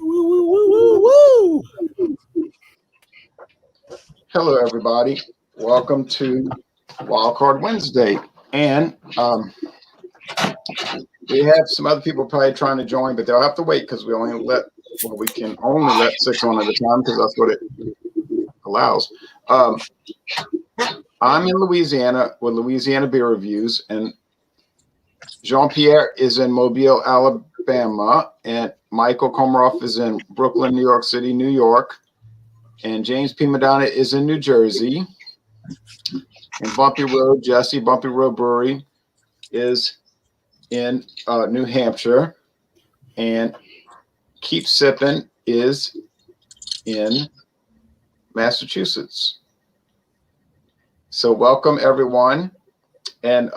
Woo, woo, woo, woo, woo. Hello, everybody. Welcome to Wildcard Wednesday. And we have some other people probably trying to join, but they'll have to wait because we can only let 6 on at a time because that's what it allows. I'm in Louisiana with Louisiana Beer Reviews, and Jean-Pierre is in Mobile, Alabama, and Michael Komaroff is in Brooklyn, New York City, New York, and James P. Madonna is in New Jersey, and Bumpy Road Brewery is in New Hampshire, and Keep Sippin' is in Massachusetts. So welcome everyone, and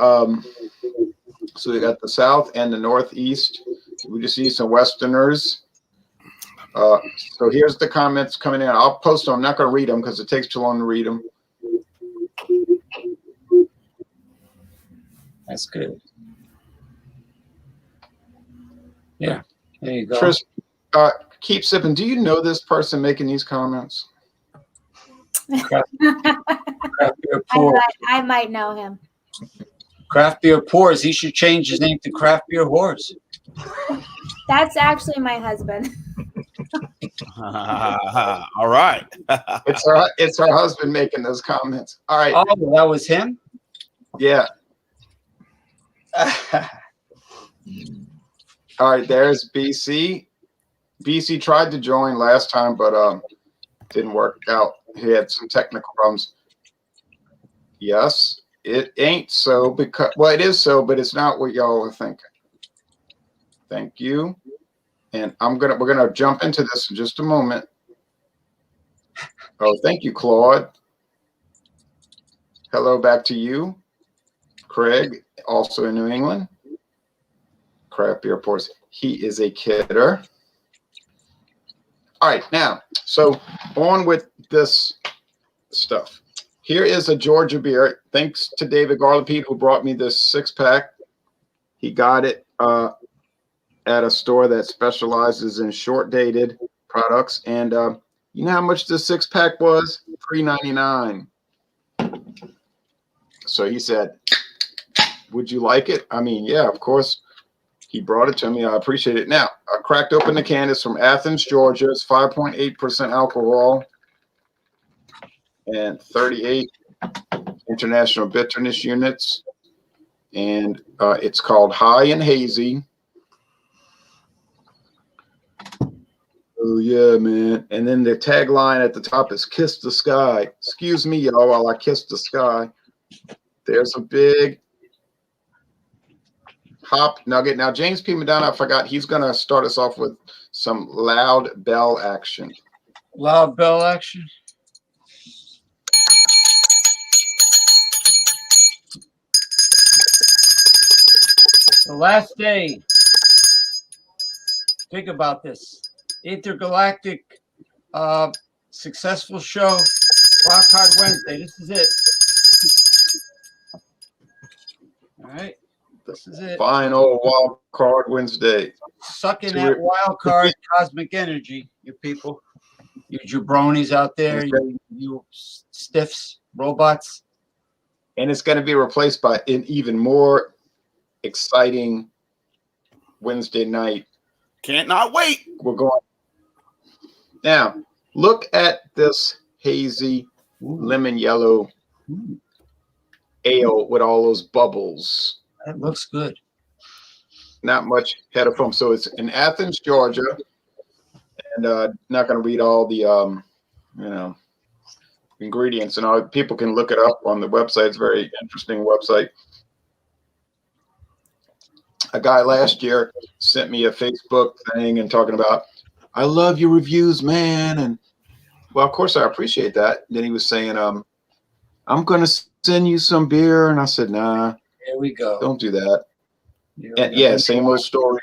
so we got the South and the Northeast. We just see some Westerners. So here's the comments coming in. I'll post them. I'm not going to read them because it takes too long to read them. That's good. Yeah, there you go. Tris, Keep Sipping. Do you know this person making these comments? Craft Beer Pours. I might know him. Craft Beer Pours. He should change his name to Craft Beer Whores. That's actually my husband. All right. It's her husband making those comments. All right. Oh, that was him? Yeah. All right, there's BC. BC tried to join last time, but didn't work out. He had some technical problems. Yes, it ain't so because it is so, but it's not what y'all are thinking. Thank you. And we're gonna jump into this in just a moment. Oh, thank you, Claude. Hello, back to you. Craig, also in New England. Craft Beer Pours. He is a kidder. All right, now, so on with this stuff. Here is a Georgia beer. Thanks to David Garlapete, who brought me this 6-pack. He got it at a store that specializes in short-dated products. And you know how much this 6-pack was? $3.99. So he said, would you like it? I mean, yeah, of course. He brought it to me. I appreciate it. Now, I cracked open the can. It's from Athens, Georgia. It's 5.8% alcohol and 38 international bitterness units. And it's called High and Hazy. Oh, yeah, man. And then the tagline at the top is Kiss the Sky. Excuse me, y'all, while I kiss the sky. There's a big hop nugget. Now, James P. Madonna, I forgot, he's going to start us off with some loud bell action. Loud bell action. The last day. Think about this. Intergalactic successful show. Wildcard Wednesday. This is it. All right. This is it. Fine old Wild Card Wednesday. Sucking that wild card cosmic energy, you people. You jabronis out there, you stiffs, robots. And it's going to be replaced by an even more exciting Wednesday night. Can't not wait. We're going. Now, look at this hazy lemon yellow ale with all those bubbles. That looks good. Not much head of foam. So it's in Athens, Georgia, and not going to read all the ingredients and all. People can look it up on the website. It's a very interesting website. A guy last year sent me a Facebook thing and talking about, I love your reviews, man. And well, of course I appreciate that. Then he was saying, I'm going to send you some beer. And I said, nah. Here we go. Don't do that. And yeah, same old story.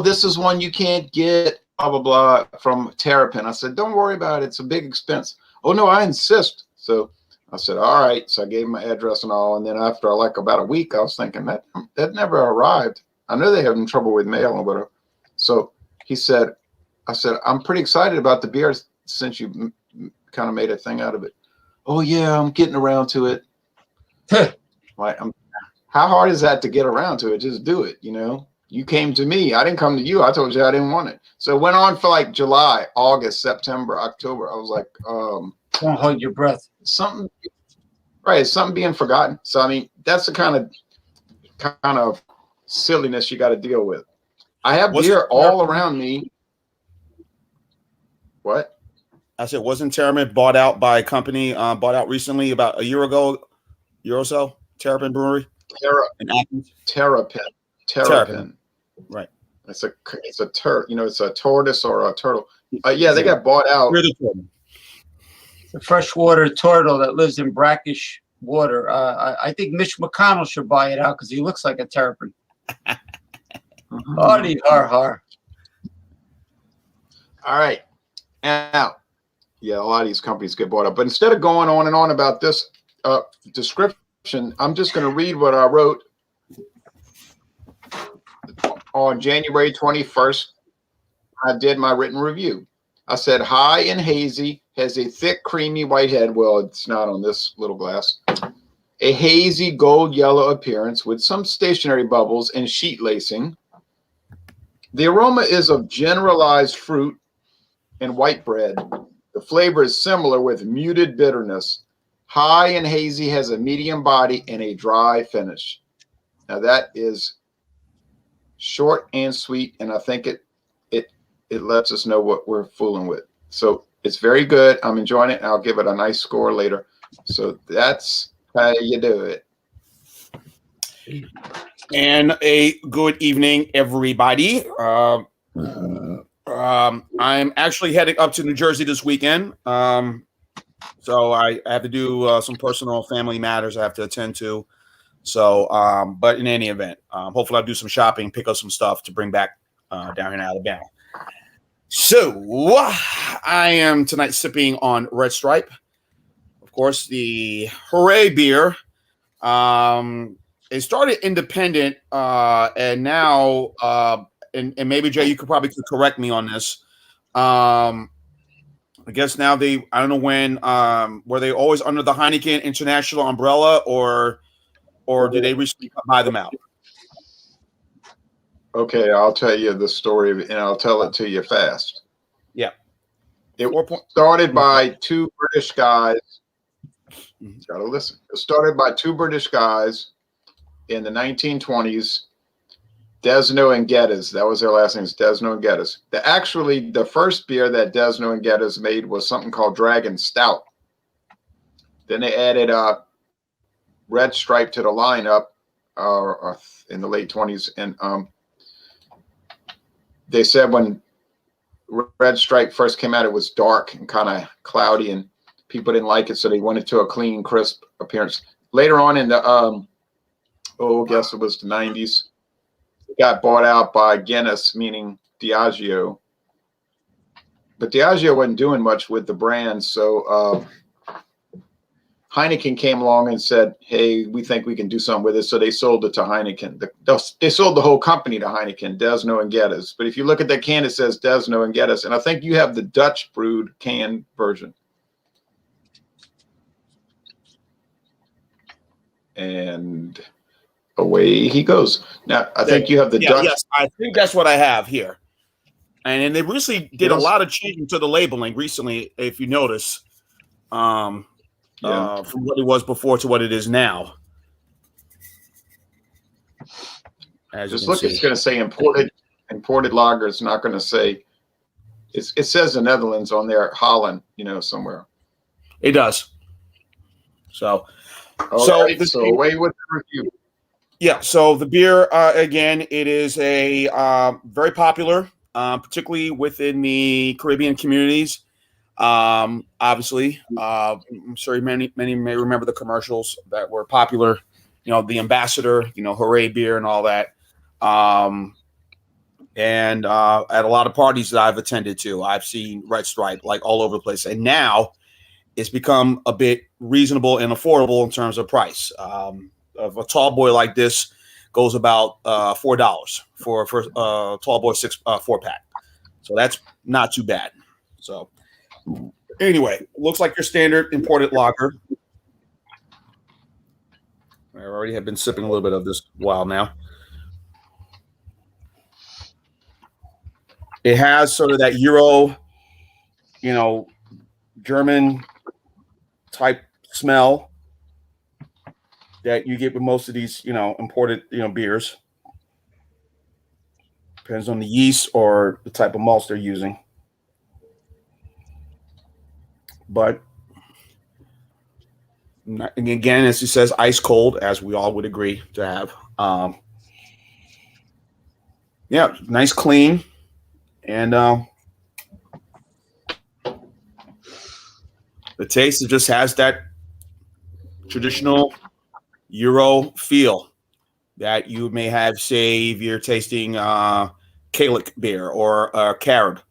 This is one you can't get, blah, blah, blah, from Terrapin. I said, don't worry about it. It's a big expense. Oh, no, I insist. So I said, all right. So I gave him my address and all. And then after like about a week, I was thinking that never arrived. I know they having trouble with mail or whatever. So he said, I said, I'm pretty excited about the beer since you kind of made a thing out of it. Oh yeah, I'm getting around to it. Like, how hard is that to get around to it? Just do it, you know. You came to me. I didn't come to you. I told you I didn't want it. So it went on for like July, August, September, October. I was like, don't hold your breath. something being forgotten. So I mean, that's the kind of silliness you got to deal with. I have beer all around me. What? I said, wasn't Terrapin bought out by a company, bought out recently about a year or so? Terrapin Brewery? Terrapin. Right. It's a tortoise or a turtle. Yeah, they got bought out. The freshwater turtle that lives in brackish water. I think Mitch McConnell should buy it out because he looks like a terrapin. Hardy har. All right. Now, yeah, a lot of these companies get bought up. But instead of going on and on about this description, I'm just going to read what I wrote on January 21st. I did my written review. I said, high and hazy, has a thick, creamy white head. Well, it's not on this little glass. A hazy gold yellow appearance with some stationary bubbles and sheet lacing. The aroma is of generalized fruit and white bread. The flavor is similar with muted bitterness. High and hazy has a medium body and a dry finish. Now that is short and sweet, and I think it lets us know what we're fooling with. So it's very good. I'm enjoying it, and I'll give it a nice score later. So that's how you do it. And a good evening, everybody. I'm actually heading up to New Jersey this weekend. So I have to do some personal family matters I have to attend to. So, but in any event, hopefully I'll do some shopping, pick up some stuff to bring back down here in Alabama. So I am tonight sipping on Red Stripe. Of course, the Hooray beer. It started independent, and now, and maybe Jay, you could probably correct me on this. I guess now I don't know when, were they always under the Heineken International umbrella, or did they recently buy them out? Okay, I'll tell you the story, and I'll tell it to you fast. Yeah. It started by two British guys. Gotta listen. It started by two British guys in the 1920s, Desno and Geddes. That was their last names, Desno and Geddes. The first beer that Desno and Geddes made was something called Dragon Stout. Then they added Red Stripe to the lineup in the late 20s. And they said when Red Stripe first came out, it was dark and kind of cloudy, and people didn't like it, so they went into a clean, crisp appearance. Later on in the, I guess it was the 90s, it got bought out by Guinness, meaning Diageo. But Diageo wasn't doing much with the brand, so Heineken came along and said, hey, we think we can do something with it. So they sold it to Heineken. They sold the whole company to Heineken, Desno and Geddes. But if you look at that can, it says Desno and Geddes. And I think you have the Dutch brewed can version. And away he goes. Now, I think you have the Dutch. Yes, I think that's what I have here. And they recently did a lot of changing to the labeling recently, if you notice. From what it was before to what it is now. Just look, it's going to say imported lager. It's not going to say. It says the Netherlands on there, Holland, somewhere. It does. So away with the review. Yeah. So the beer, again, it is a very popular, particularly within the Caribbean communities. Obviously, I'm sure many may remember the commercials that were popular, the Ambassador, Hooray beer and all that. And at a lot of parties that I've attended to, I've seen Red Stripe like all over the place. And now it's become a bit reasonable and affordable in terms of price. Of a tall boy like this goes about $4 for a tall boy 4-pack. So that's not too bad. So anyway, looks like your standard imported lager. I already have been sipping a little bit of this a while now. It has sort of that Euro, German type smell that you get with most of these, imported, beers. Depends on the yeast or the type of malts they're using. But again, as he says, ice cold, as we all would agree to have. Yeah, nice, clean, and the taste, it just has that traditional Euro feel that you may have, say, if you're tasting Kalik beer or Carib.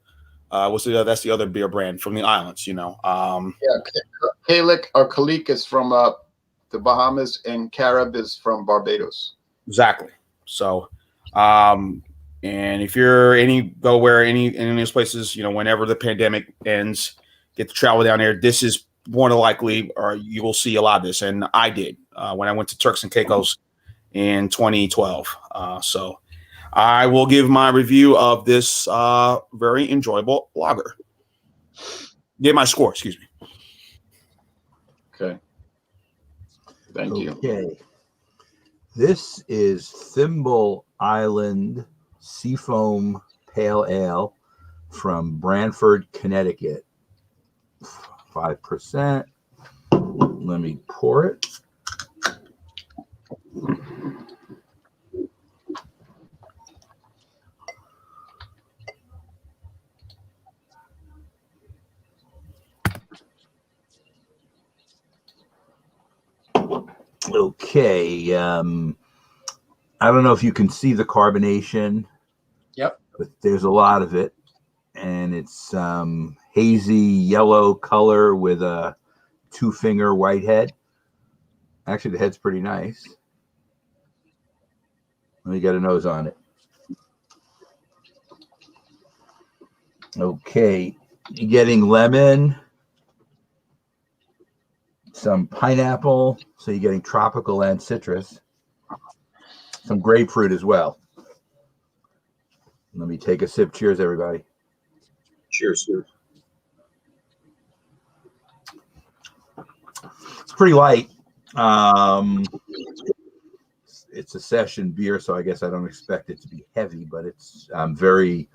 That's the other beer brand from the islands, Kalik or Kalik is from the Bahamas, and Carib is from Barbados. Exactly. So, and if you're any of those places, whenever the pandemic ends, get to travel down there, this is more than likely, or you will see a lot of this. And I did when I went to Turks and Caicos in 2012. So I will give my review of this very enjoyable lager. Get my score, excuse me. Okay. Thank you. Okay. This is Thimble Island Seafoam Pale Ale from Branford, Connecticut. 5%. Let me pour it. Okay. I don't know if you can see the carbonation. Yep. But there's a lot of it. And it's hazy yellow color with a 2-finger white head. Actually, the head's pretty nice. Let me get a nose on it. Okay. You're getting lemon, some pineapple, so you're getting tropical and citrus, some grapefruit as well. Let me take a sip. Cheers, everybody. Cheers, sir. It's pretty light. It's a session beer, so I guess I don't expect it to be heavy, but it's very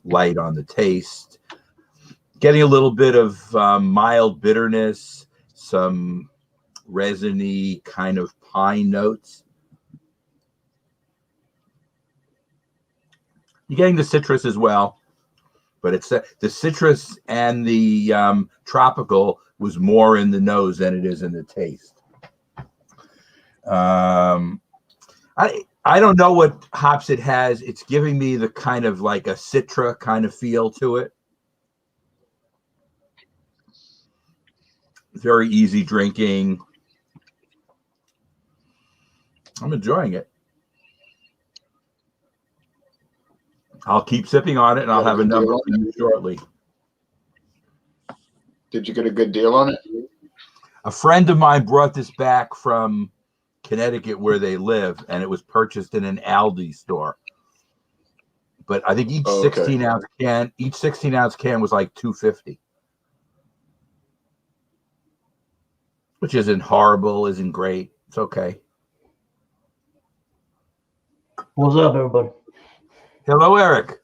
light on the taste. Getting a little bit of mild bitterness, some resiny kind of pine notes. You're getting the citrus as well, but it's the citrus and the tropical was more in the nose than it is in the taste. I don't know what hops it has. It's giving me the kind of like a Citra kind of feel to it. Very easy drinking. I'm enjoying it. I'll keep sipping on it, and I'll have a number for you shortly. Did you get a good deal on it? A friend of mine brought this back from Connecticut where they live, and it was purchased in an Aldi store. But I think each 16-ounce can was like $2.50. Which isn't horrible, isn't great. It's okay. What's up, everybody? Hello, Eric.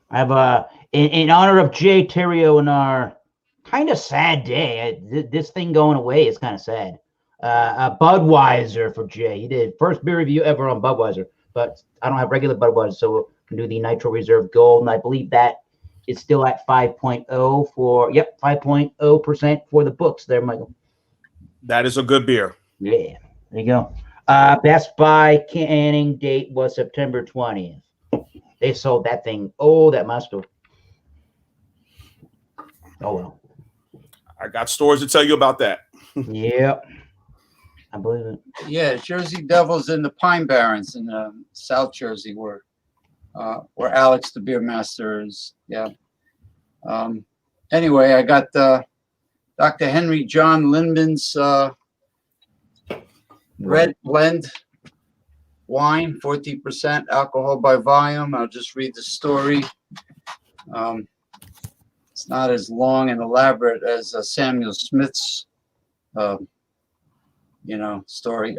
I have in honor of Jay Theriault and our kind of sad day. This thing going away is kind of sad. A Budweiser for Jay. He did first beer review ever on Budweiser, but I don't have regular Budweiser, so we can do the Nitro Reserve Gold, and I believe that is still at 5.0 for 5.0% for the books there, Michael. That is a good beer. Yeah, there you go. Best Buy canning date was September 20th. They sold that thing. Oh, that must have. Oh, well. I got stories to tell you about that. Yep. I believe it. Yeah, Jersey Devils and the Pine Barrens in South Jersey were where Alex, the beer master, is. Yeah. Anyway, I got Dr. Henry John Lindmans Red Blend wine, 14% alcohol by volume. I'll just read the story. It's not as long and elaborate as Samuel Smith's, story.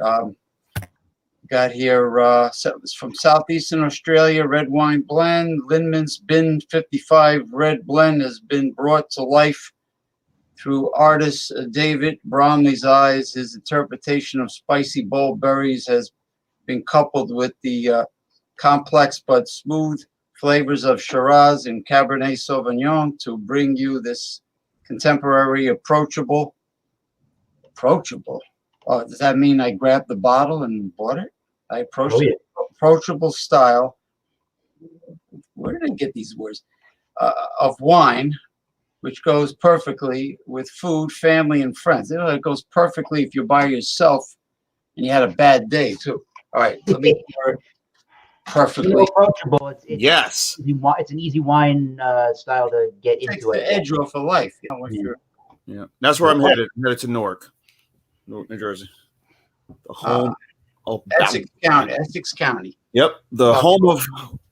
Got here, it's from Southeastern Australia, red wine blend. Lindmans Bin 55 Red Blend has been brought to life through artist David Bromley's eyes. His interpretation of spicy bold berries has been coupled with the complex but smooth flavors of Shiraz and Cabernet Sauvignon to bring you this contemporary approachable. Oh, does that mean I grabbed the bottle and bought it? I approached it. Approachable style. Where did I get these words? Of wine, which goes perfectly with food, family, and friends. It goes perfectly if you're by yourself and you had a bad day too. All right, let me pour it perfectly. Approachable. Yes. It's an easy wine style to get Takes into. the edge off of life. When you're Yeah, that's where I'm headed. I'm headed to Newark, New Jersey. The home of Essex County. Yep, the home of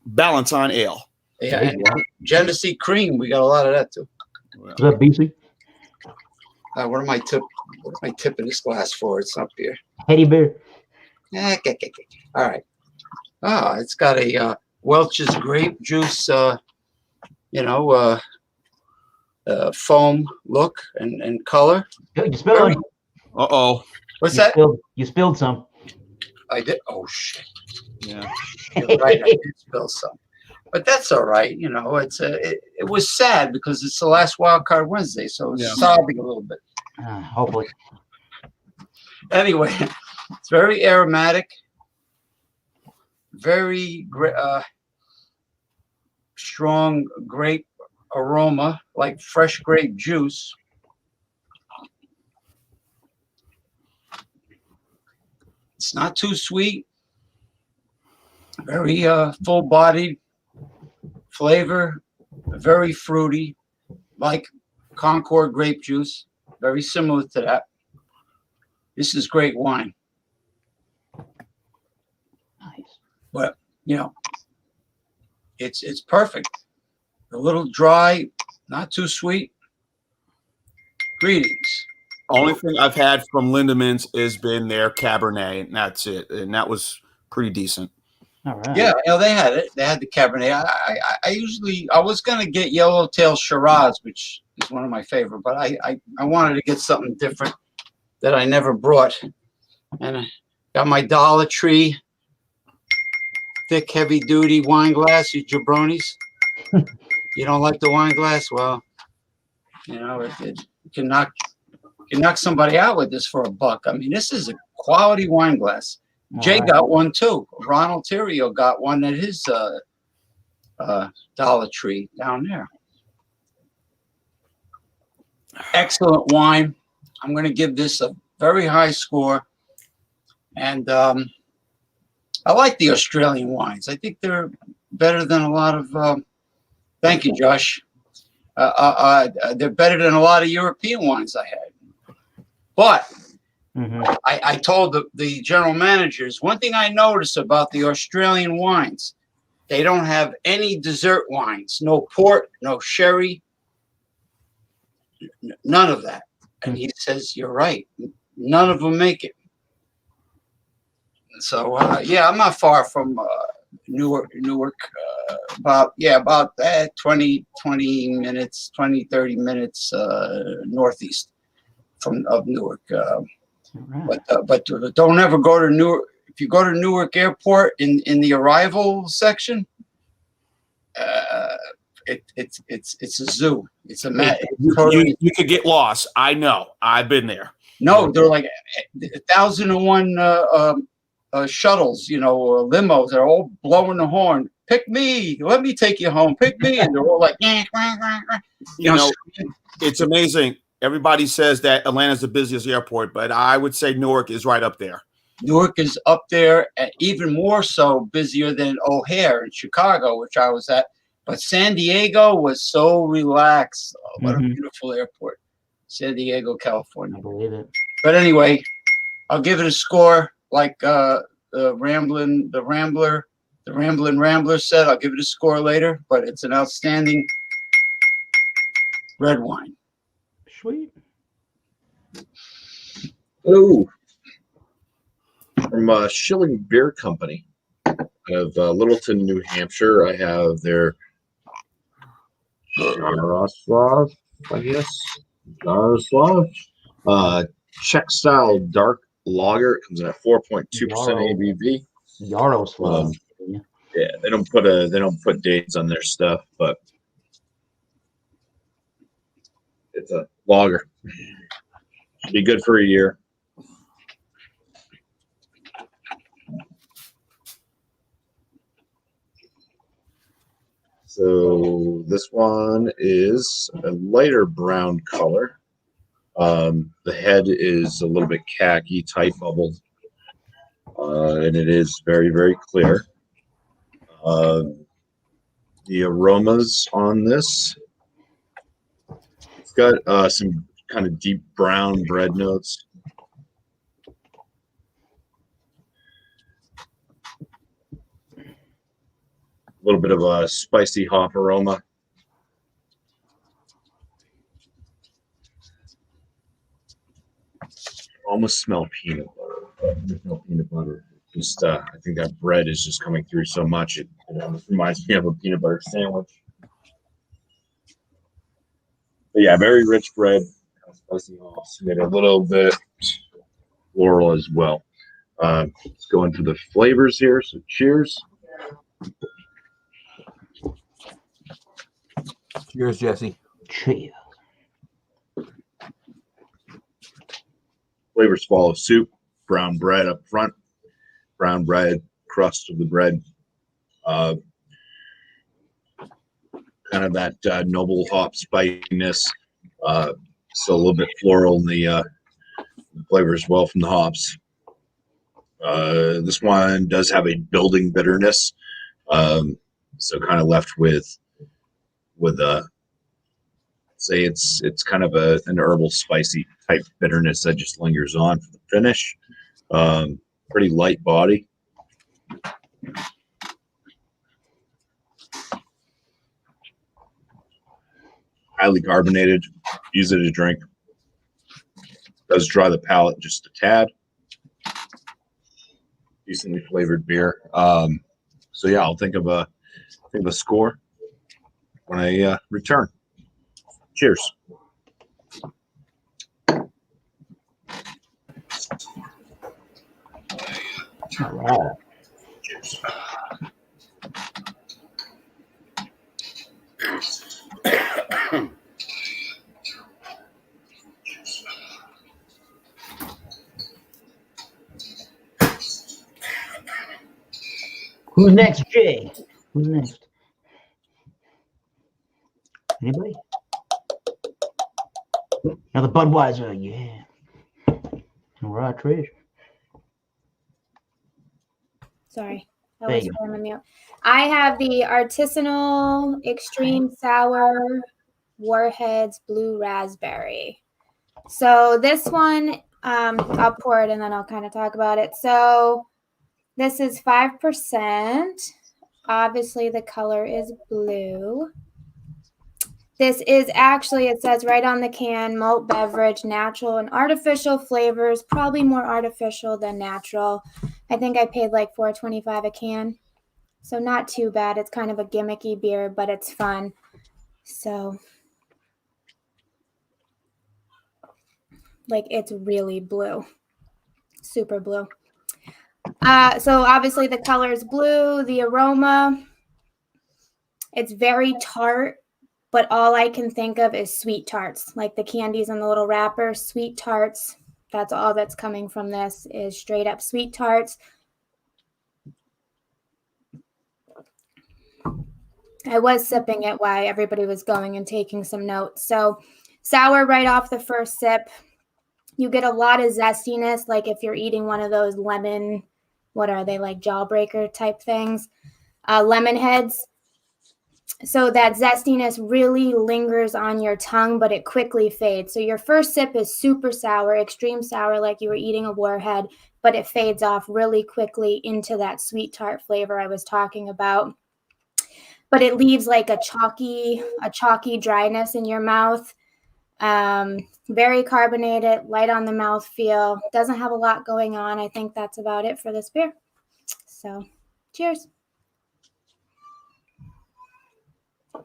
Ballantine Ale. Yeah, and Genesee cream. We got a lot of that too. Is that BC? What am I tipping this glass for? It's up here. Teddy bear. All right. It's got a Welch's grape juice, foam look and color. You spilled. Uh-oh. What's that? You spilled some. I did. Oh shit. Yeah. You're right. I did spill some, but that's all right. It was sad because it's the last Wildcard Wednesday, so it's sobbing a little bit. Hopefully. Anyway, it's very aromatic, very strong grape aroma, like fresh grape juice. It's not too sweet. Very full-bodied flavor, very fruity, like Concord grape juice. Very similar to that. This is great wine. Nice. But it's perfect. A little dry, not too sweet. Greetings. Only thing I've had from Lindemans has been their Cabernet, and that's it. And that was pretty decent. All right. Yeah, they had it. They had the Cabernet. I was gonna get Yellowtail Shiraz, which is one of my favorite, but I wanted to get something different that I never brought. And I got my Dollar Tree thick, heavy duty wine glass, you jabronis. You don't like the wine glass? Well, it can knock somebody out with this for $1. I mean, this is a quality wine glass. Jay got one too. Ronald Theriault got one at his Dollar Tree down there. Excellent wine. I'm going to give this a very high score. And I like the Australian wines. I think they're better than a lot of thank you, Josh. They're better than a lot of European wines I had. But I told the general managers, one thing I noticed about the Australian wines, they don't have any dessert wines, no port, no sherry, none of that. And he says, you're right. None of them make it. So, I'm not far from Newark, about 20 minutes, 30 minutes northeast of Newark. But don't ever go to Newark. If you go to Newark Airport in the arrival section, it's a zoo. It's a you could get lost. I know. I've been there. No, they're like 1,001 shuttles, limos. They're all blowing the horn. Pick me. Let me take you home. Pick me. And they're all like, it's amazing. Everybody says that Atlanta's the busiest airport, but I would say Newark is right up there. Newark is up there, and even more so busier than O'Hare in Chicago, which I was at. But San Diego was so relaxed. Oh, what a beautiful airport, San Diego, California. I believe it. But anyway, I'll give it a score like the Ramblin' Rambler said. I'll give it a score later, but it's an outstanding red wine. Sweet. Hello. From Schilling Beer Company of Littleton, New Hampshire. I have their Jaroslav, I guess. Jaroslav. Czech style dark lager. It comes in at 4.2% ABV. Jaroslav. Yeah, they don't put dates on their stuff, but it's a lager. Should be good for a year. So this one is a lighter brown color. The head is a little bit khaki, tight bubbled, and it is very, very clear. The aromas on this, it's got some kind of deep brown bread notes. A little bit of a spicy hop aroma. Almost smell peanut butter. There's no peanut butter. Just I think that bread is just coming through so much. It almost reminds me of a peanut butter sandwich. But yeah, very rich bread. Spicy hops. Maybe a little bit floral as well. Let's go into the flavors here. So cheers. Cheers, Jesse. Cheers. Flavors follow soup, brown bread up front, brown bread, crust of the bread, kind of that noble hop spiciness, so a little bit floral in the flavor as well from the hops. This one does have a building bitterness, so kind of left with say it's kind of an herbal spicy type bitterness that just lingers on for the finish. Pretty light body. Highly carbonated. Use it as a drink. Does dry the palate just a tad. Decently flavored beer. So yeah, I'll think of a score when I return. Cheers. All right. Cheers. Who's next, Jay? Who's next? Anybody? Another Budweiser, yeah. All right, Trish. Sorry. I There was you go. on mute. I have the Artisanal Extreme Sour Warheads Blue Raspberry. So this one, I'll pour it and then I'll kind of talk about it. So this is 5%. Obviously, the color is blue. This is actually, it says right on the can, malt beverage, natural and artificial flavors, probably more artificial than natural. I think I paid like $4.25 a can. So not too bad. It's kind of a gimmicky beer, but it's fun. So like it's really blue. Super blue. So obviously the color is blue. The aroma, it's very tart. But all I can think of is sweet tarts, like the candies in the little wrapper, sweet tarts. That's all that's coming from this is straight up sweet tarts. I was sipping it while everybody was going and taking some notes. So sour right off the first sip. You get a lot of zestiness, like if you're eating one of those lemon, what are they, like jawbreaker type things, lemon heads. So that zestiness really lingers on your tongue, but it quickly fades. So your first sip is super sour, extreme sour, like you were eating a warhead, but it fades off really quickly into that sweet tart flavor I was talking about. But it leaves like a chalky dryness in your mouth. Very carbonated, light on the mouth feel. Doesn't have a lot going on. I think that's about it for this beer. So, cheers.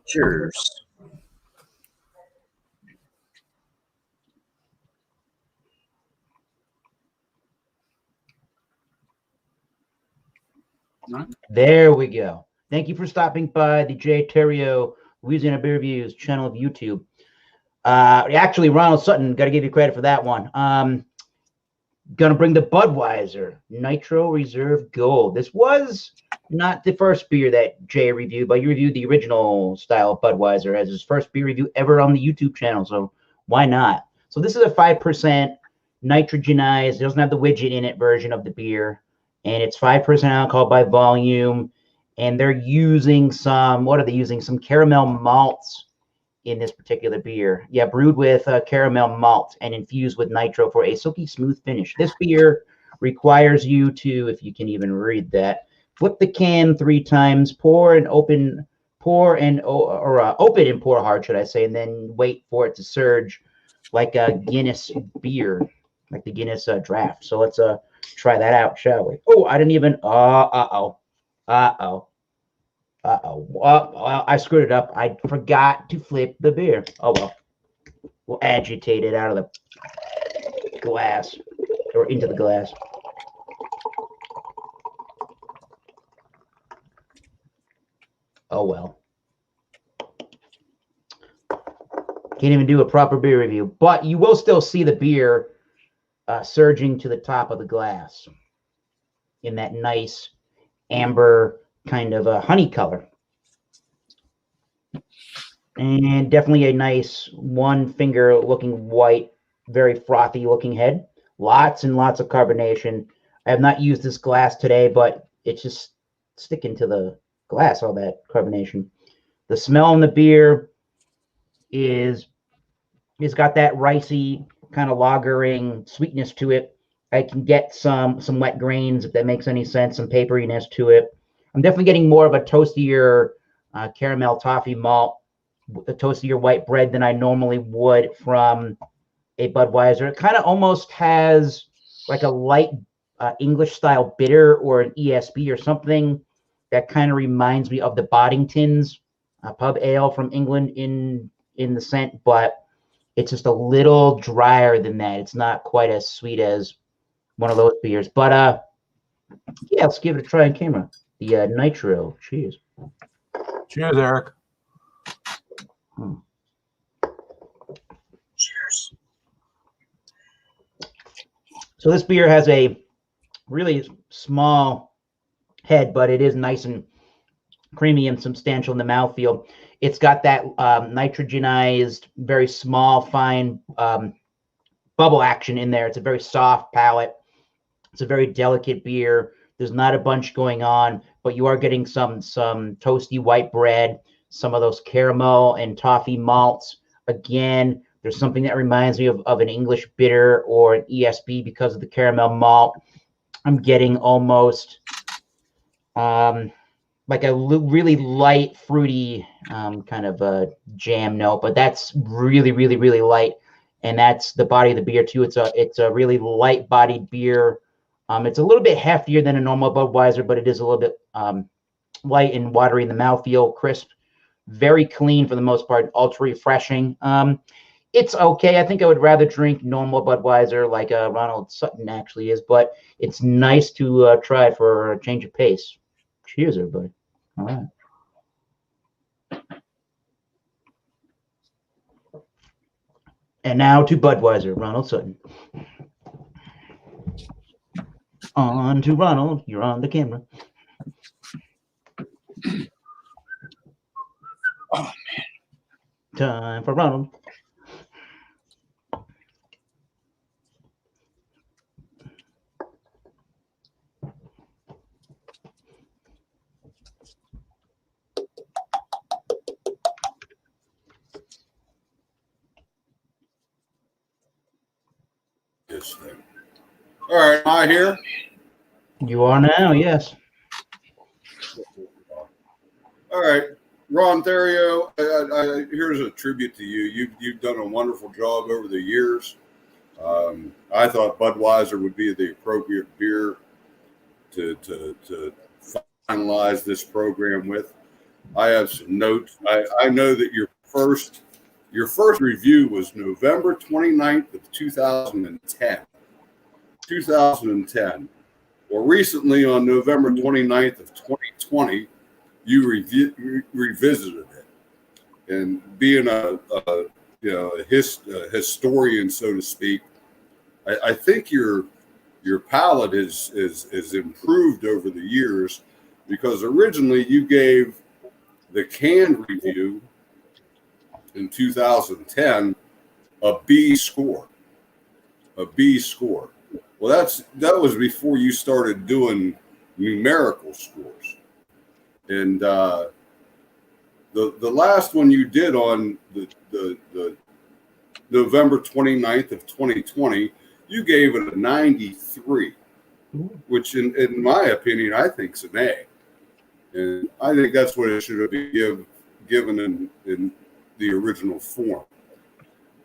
Cheers. There we go. Thank you for stopping by the J. Theriault Louisiana Beer Reviews channel of YouTube. Actually, Ronald Sutton, got to give you credit for that one. Gonna bring the Budweiser Nitro Reserve Gold. This was not the first beer that Jay reviewed, but you reviewed the original style of Budweiser as his first beer review ever on the YouTube channel, so why not? So this is a 5% nitrogenized, it doesn't have the widget in it version of the beer, and it's 5% alcohol by volume, and they're using some, what are they using? Some caramel malts in this particular beer. Yeah, brewed with caramel malt and infused with nitro for a silky smooth finish. This beer requires you to, if you can even read that, flip the can 3 times, open and pour hard, should I say, and then wait for it to surge like a Guinness beer, like the Guinness draft. So let's try that out, shall we? Oh, I didn't even, well, I screwed it up. I forgot to flip the beer. Oh, well. We'll agitate it out of the glass or into the glass. Oh, well. Can't even do a proper beer review, but you will still see the beer surging to the top of the glass in that nice amber kind of a honey color. And definitely a nice one finger looking white, very frothy looking head. Lots and lots of carbonation. I have not used this glass today, but it's just sticking to the glass, all that carbonation. The smell in the beer is got that ricey kind of lagering sweetness to it. I can get some wet grains, if that makes any sense, some paperiness to it. I'm definitely getting more of a toastier caramel toffee malt, a toastier white bread than I normally would from a Budweiser. It kind of almost has like a light English style bitter or an ESB or something that kind of reminds me of the Boddington's pub ale from England in the scent, but it's just a little drier than that. It's not quite as sweet as one of those beers. But yeah, let's give it a try on camera. The Nitro. Cheers. Cheers, Eric. Cheers. So this beer has a really small head, but it is nice and creamy and substantial in the mouthfeel. It's got that nitrogenized, very small, fine bubble action in there. It's a very soft palate. It's a very delicate beer. There's not a bunch going on, but you are getting some toasty white bread, some of those caramel and toffee malts. Again, there's something that reminds me of an English bitter or an ESB because of the caramel malt. I'm getting almost like a really light, fruity kind of a jam note, but that's really, really, really light. And that's the body of the beer too. It's a really light-bodied beer. It's a little bit heftier than a normal Budweiser, but it is a little bit light and watery in the mouthfeel, crisp, very clean for the most part, ultra refreshing. It's okay. I think I would rather drink normal Budweiser like Ronald Sutton actually is, but it's nice to try it for a change of pace. Cheers, everybody. All right. And now to Budweiser, Ronald Sutton. On to Ronald. You're on the camera. Oh, man. Time for Ronald. this thing. All right, am I here? You are now, yes. All right, Ron Theriault, here's a tribute to you. You've done a wonderful job over the years. I thought Budweiser would be the appropriate beer to finalize this program with. I have some notes. I know that your first review was November 29th of 2010. 2010. Well, recently on November 29th of 2020, you revisited it. And being a historian, so to speak, I think your palate is improved over the years, because originally you gave the canned review in 2010 a B score. A B score. Well, that was before you started doing numerical scores. And the last one you did on the November 29th of 2020, you gave it a 93, which in my opinion, I think is an A. And I think that's what it should have been given in the original form.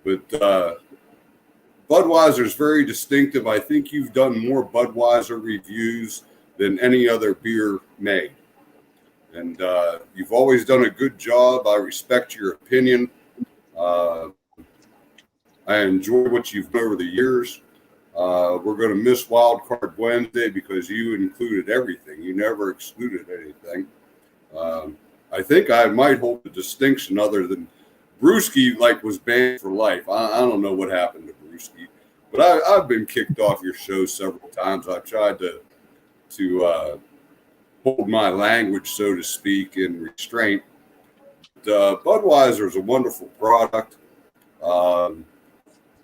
But Budweiser is very distinctive. I think you've done more Budweiser reviews than any other beer made. And you've always done a good job. I respect your opinion. I enjoy what you've done over the years. We're going to miss Wildcard Wednesday because you included everything. You never excluded anything. I think I might hold the distinction, other than Brewski was banned for life. I don't know what happened to Brewski, but I've been kicked off your show several times. I've tried to hold my language, so to speak, in restraint. Budweiser is a wonderful product.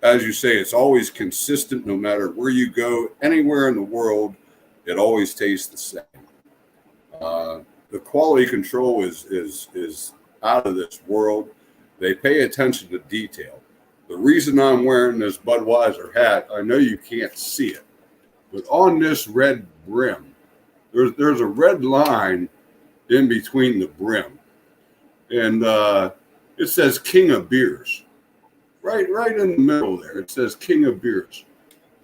As you say, it's always consistent no matter where you go. Anywhere in the world, it always tastes the same. The quality control is out of this world. They pay attention to detail. The reason I'm wearing this Budweiser hat, I know you can't see it, but on this red brim, there's a red line in between the brim, and it says King of Beers. Right in the middle there, it says King of Beers.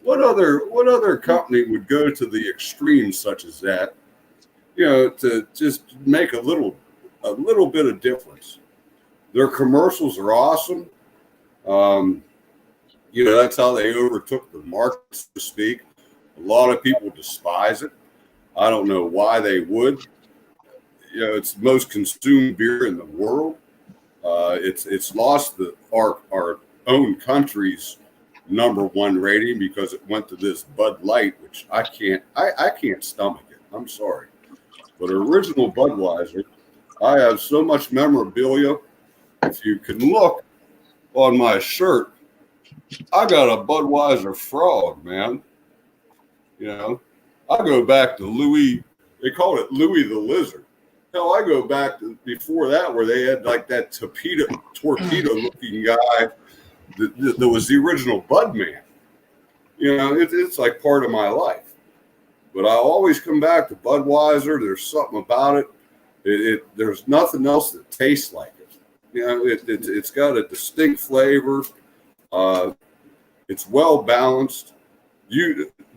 What other company would go to the extreme such as that, to just make a little bit of difference? Their commercials are awesome. That's how they overtook the market, so to speak. A lot of people despise it. I don't know why they would. It's the most consumed beer in the world. It's lost our own country's #1 rating because it went to this Bud Light, which I can't stomach it. I'm sorry. But original Budweiser, I have so much memorabilia. If you can look on my shirt, I got a Budweiser frog, man. I go back to Louis. They called it Louis the Lizard. Hell, I go back to before that, where they had that torpedo-looking guy that was the original Bud Man. It's like part of my life. But I always come back to Budweiser. There's something about it. There's nothing else that tastes like it. It's got a distinct flavor. It's well balanced.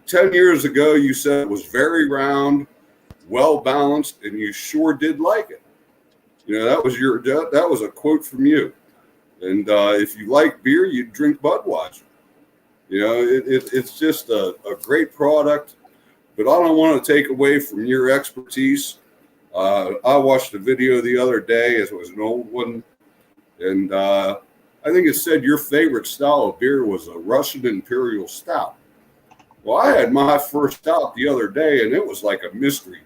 10 years ago, you said it was very round, well balanced, and you sure did like it. That was a quote from you. And if you like beer, you drink Budweiser. It's just a great product. But I don't want to take away from your expertise. I watched a video the other day, as it was an old one, and I think it said your favorite style of beer was a Russian Imperial Stout. Well, I had my first stout the other day, and it was like a mystery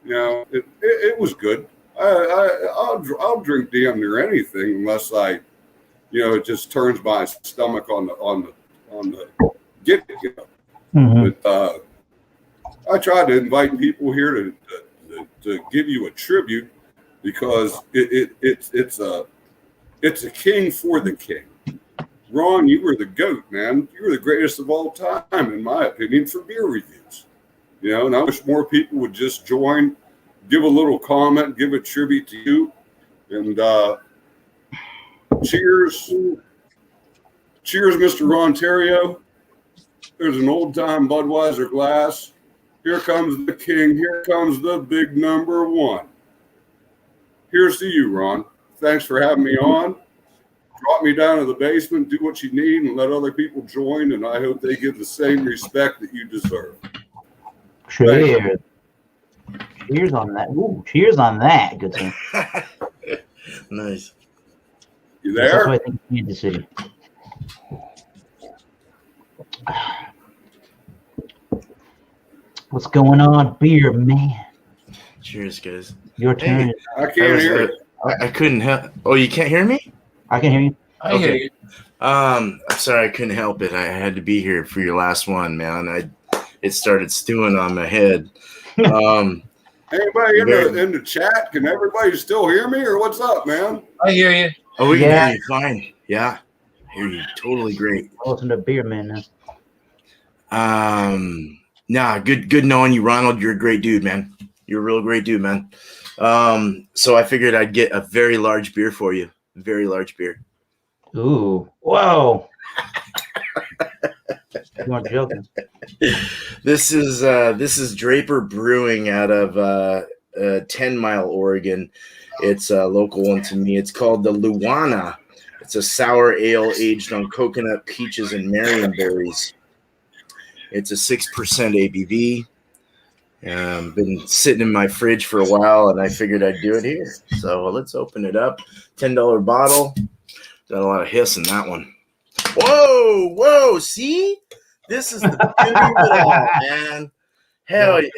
beer. It was good. I'll drink damn near anything unless it just turns my stomach on the get. Mm-hmm. But I tried to invite people here to give you a tribute, because it's a king for the king. Ron, you were the GOAT, man. You were the greatest of all time, in my opinion, for beer reviews. You know, and I wish more people would just join, give a little comment, give a tribute to you. And cheers. Cheers, Mr. Ron Theriault. There's an old-time Budweiser glass. Here comes the king. Here comes the big number one. Here's to you, Ron. Thanks for having me on. Drop me down to the basement, do what you need, and let other people join, and I hope they give the same respect that you deserve. Cheers. Cheers on that. Ooh, cheers on that. Good thing. Nice. You That's there? what I think in Kansas City. What's going on, beer man? Cheers, guys. Your turn. Hey. I can't hear it. I couldn't help. Oh, you can't hear me? I can hear you. I hear you. I'm sorry, I couldn't help it. I had to be here for your last one, man. It started stewing on my head. Anybody in the chat? Can everybody still hear me, or what's up, man? I hear you. Oh, we can Yeah. hear you fine. Yeah, hear you totally great. I'll listen to beer man now. Nah, good knowing you, Ronald. You're a great dude, man. You're a real great dude, man. So I figured I'd get a very large beer for you. Very large beer. Ooh. Whoa. You weren't joking. This is Draper Brewing out of 10 Mile, Oregon. It's a local one to me. It's called the Luana. It's a sour ale aged on coconut, peaches, and marionberries. It's a 6% ABV. Been sitting in my fridge for a while, and I figured I'd do it here. So let's open it up. $10 bottle. Got a lot of hiss in that one. Whoa! See, this is the beauty of it all, man.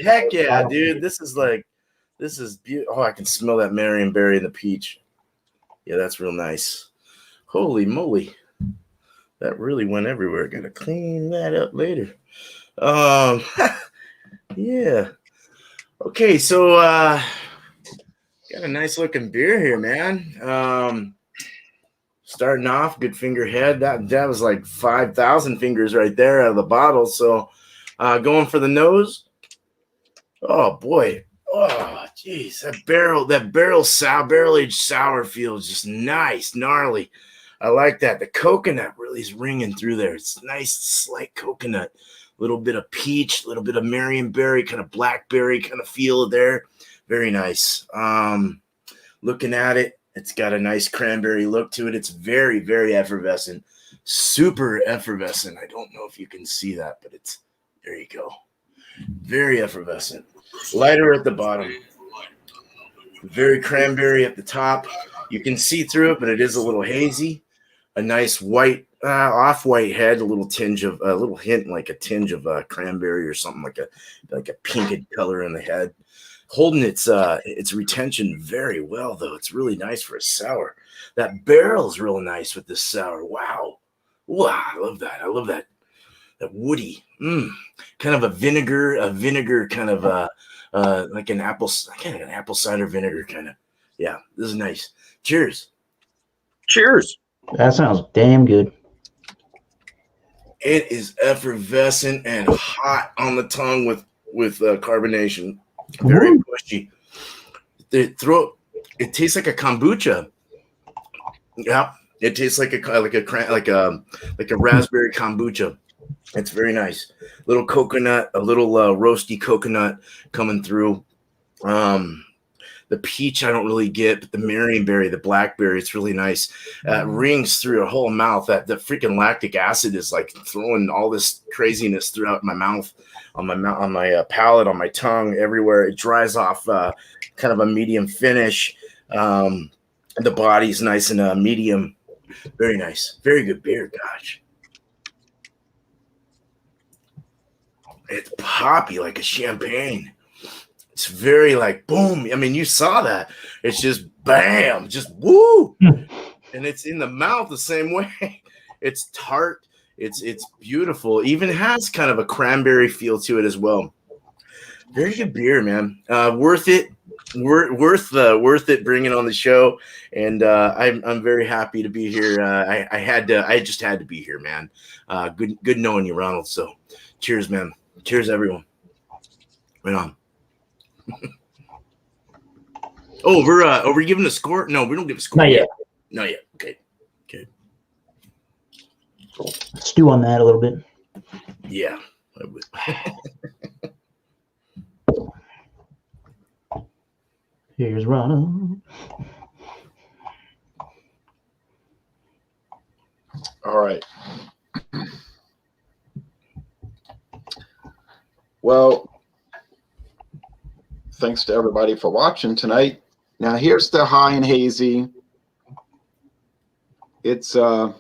Heck yeah, dude! This is beautiful. Oh, I can smell that marionberry and the peach. Yeah, that's real nice. Holy moly, that really went everywhere. Gotta clean that up later. Yeah. Okay, so got a nice looking beer here, man. Starting off, good finger head. That was like 5,000 fingers right there out of the bottle. So going for the nose. Oh boy. Oh geez, that barrel aged sour feels just nice, gnarly. I like that. The coconut really is ringing through there. It's nice, slight coconut. A little bit of peach, a little bit of marionberry, kind of blackberry kind of feel there. Very nice. Looking at it, it's got a nice cranberry look to it. It's very, very effervescent. Super effervescent. I don't know if you can see that, but there you go. Very effervescent. Lighter at the bottom. Very cranberry at the top. You can see through it, but it is a little hazy. A nice white, off-white head, a little hint, like a tinge of cranberry or something like a pinky color in the head. Holding its retention very well, though. It's really nice for a sour. That barrel is real nice with this sour. Wow, I love that. I love that woody, kind of a vinegar kind of like an apple cider vinegar kind of. Yeah, this is nice. Cheers. Cheers. That sounds damn good. It is effervescent and hot on the tongue with carbonation. Very pushy. It tastes like a kombucha. Yeah, it tastes like a raspberry kombucha. It's very nice. Little coconut, a little roasty coconut coming through. The peach I don't really get, but the marionberry, the blackberry, it's really nice. Rings through your whole mouth. The freaking lactic acid is like throwing all this craziness throughout my mouth, on my palate, on my tongue, everywhere. It dries off, kind of a medium finish. The body's nice and medium. Very nice. Very good beer. Gosh. It's poppy like a champagne. It's very like boom. I mean, you saw that. It's just bam, just woo. And it's in the mouth the same way. It's tart. It's beautiful. Even has kind of a cranberry feel to it as well. Very good beer, man. Worth it. worth it bringing on the show, and I'm very happy to be here. I just had to be here, man. Good knowing you, Ronald. So, cheers, man. Cheers, everyone. Right on. Oh, are we giving a score? No, we don't give a score. Not yet. Not yet. Okay. Stew on that a little bit. Yeah. I would. Here's Ronald. All right. Well, thanks to everybody for watching tonight. Now here's the high and hazy. It's not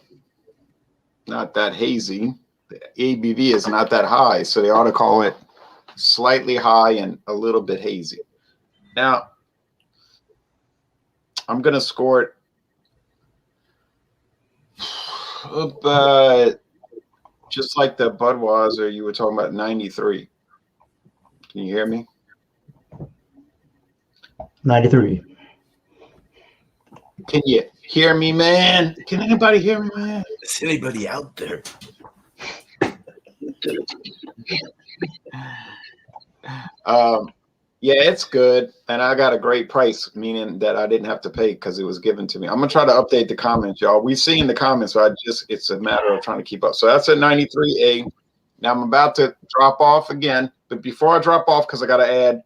that hazy. The ABV is not that high, so they ought to call it slightly high and a little bit hazy. Now, I'm going to score it just like the Budweiser you were talking about, 93. Can you hear me? 93. Can you hear me, man? Can anybody hear me, man? Is anybody out there? Yeah, it's good, and I got a great price, meaning that I didn't have to pay because it was given to me. I'm gonna try to update the comments, y'all. We've seen the comments, so it's a matter of trying to keep up. So that's at 93A. Now I'm about to drop off again, but before I drop off, because I got to add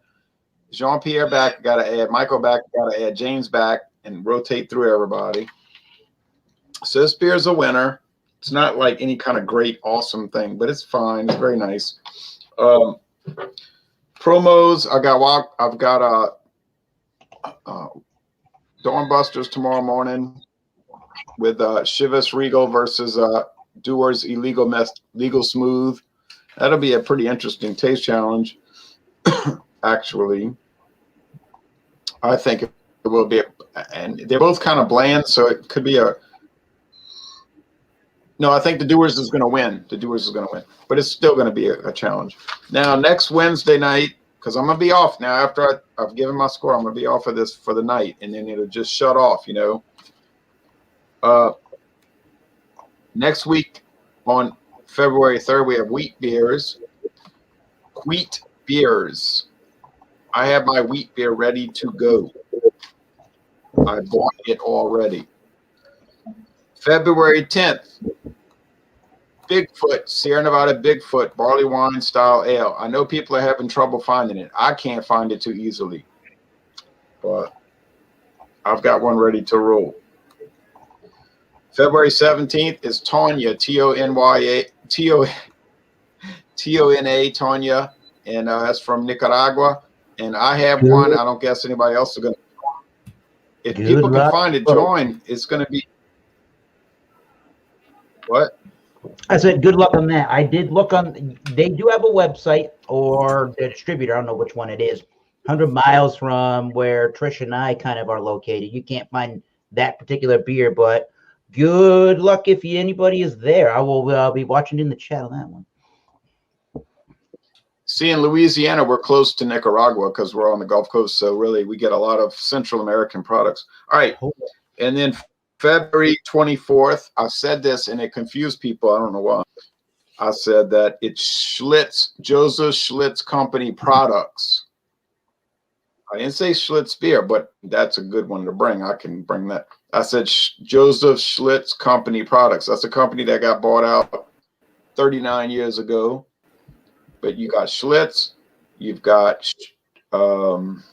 Jean-Pierre back, got to add Michael back, got to add James back, and rotate through everybody. So this beer is a winner. It's not like any kind of great, awesome thing, but it's fine. It's very nice. Promos, I've got Dawnbusters tomorrow morning with Chivas Regal versus Dewar's Legal Smooth. That'll be a pretty interesting taste challenge. Actually, I think it will be, and they're both kind of bland, so it could be no, I think the Dewar's is going to win. The Dewar's is going to win, but it's still going to be a challenge. Now, next Wednesday night, because I'm going to be off now after I've given my score, I'm going to be off of this for the night, and then it'll just shut off, Next week on February 3rd, we have wheat beers. Wheat beers. I have my wheat beer ready to go. I bought it already. February 10th, Bigfoot, Sierra Nevada Bigfoot, barley wine style ale. I know people are having trouble finding it. I can't find it too easily, but I've got one ready to roll. February 17th is Tonya, T-O-N-A, Tonya, and that's from Nicaragua. And I have one. I don't guess anybody else is going to. If people can find it, join. It's going to be. What? I said, good luck on that. I did look on, they do have a website or the distributor. I don't know which one it is. 100 miles from where Trish and I kind of are located. You can't find that particular beer, but good luck if anybody is there. I will be watching in the chat on that one. See, in Louisiana, we're close to Nicaragua because we're on the Gulf Coast. So really, we get a lot of Central American products. All right. And then February 24th, I said this and it confused people. I don't know why. I said that it's Schlitz, Joseph Schlitz Company products. I didn't say Schlitz beer, but that's a good one to bring. I can bring that. I said Joseph Schlitz Company products. That's a company that got bought out 39 years ago. But you got Schlitz, you've got Schlitz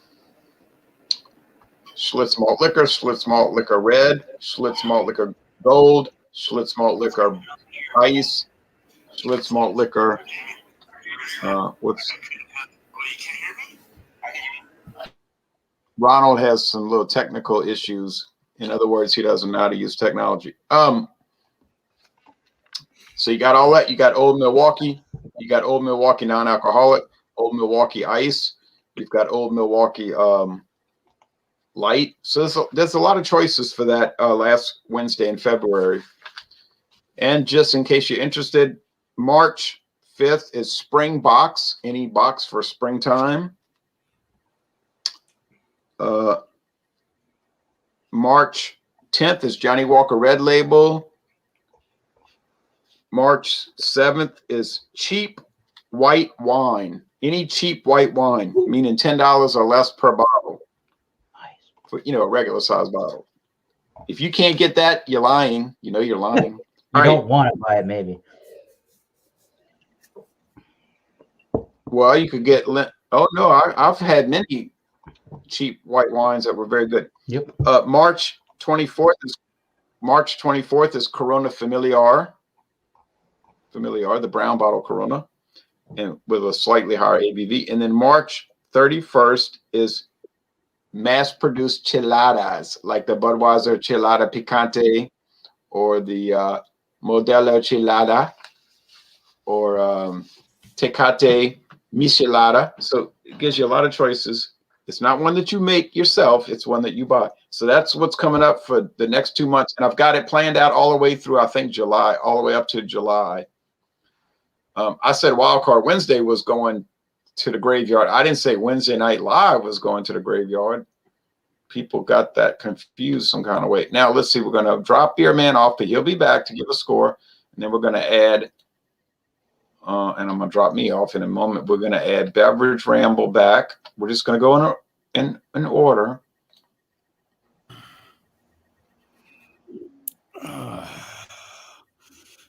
Malt Liquor, Schlitz Malt Liquor Red, Schlitz Malt Liquor Gold, Schlitz Malt Liquor Ice, Schlitz Malt Liquor. Ronald has some little technical issues. In other words, he doesn't know how to use technology. So you got all that. You got Old Milwaukee. You got Old Milwaukee non-alcoholic, Old Milwaukee Ice. You've got Old Milwaukee Light. So there's a lot of choices for that last Wednesday in February. And just in case you're interested, March 5th is Spring Box. Any box for springtime. March 10th is Johnny Walker Red Label. March 7th is cheap white wine. Any cheap white wine, meaning $10 or less per bottle. For, a regular size bottle. If you can't get that, you're lying. You're lying. You don't want to buy it, maybe. Well, you could get. Oh no, I've had many cheap white wines that were very good. Yep. March 24th is Corona Familiar, the brown bottle Corona, and with a slightly higher ABV. And then March 31st is mass-produced cheladas, like the Budweiser Chelada Picante, or the Modelo Chelada, or Tecate Michelada. So it gives you a lot of choices. It's not one that you make yourself. It's one that you buy. So that's what's coming up for the next 2 months. And I've got it planned out all the way through, I think, July, all the way up to July. I said Wildcard Wednesday was going to the graveyard. I didn't say Wednesday Night Live was going to the graveyard. People got that confused some kind of way. Now, let's see. We're going to drop Beer Man off, but he'll be back to give a score. And then we're going to add, and I'm going to drop me off in a moment. We're going to add Beverage Ramble back. We're just going to go in order.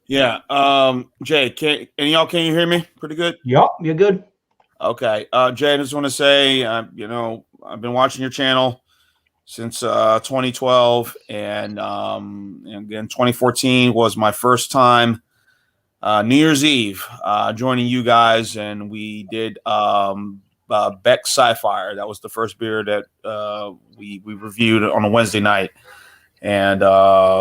Yeah. Jay, can you hear me pretty good? Yep, you're good. Okay. Jay, I just want to say, I've been watching your channel since 2012, and again, 2014 was my first time New Year's Eve joining you guys, and we did Beck Sci-Fire. That was the first beer that we reviewed on a Wednesday night, and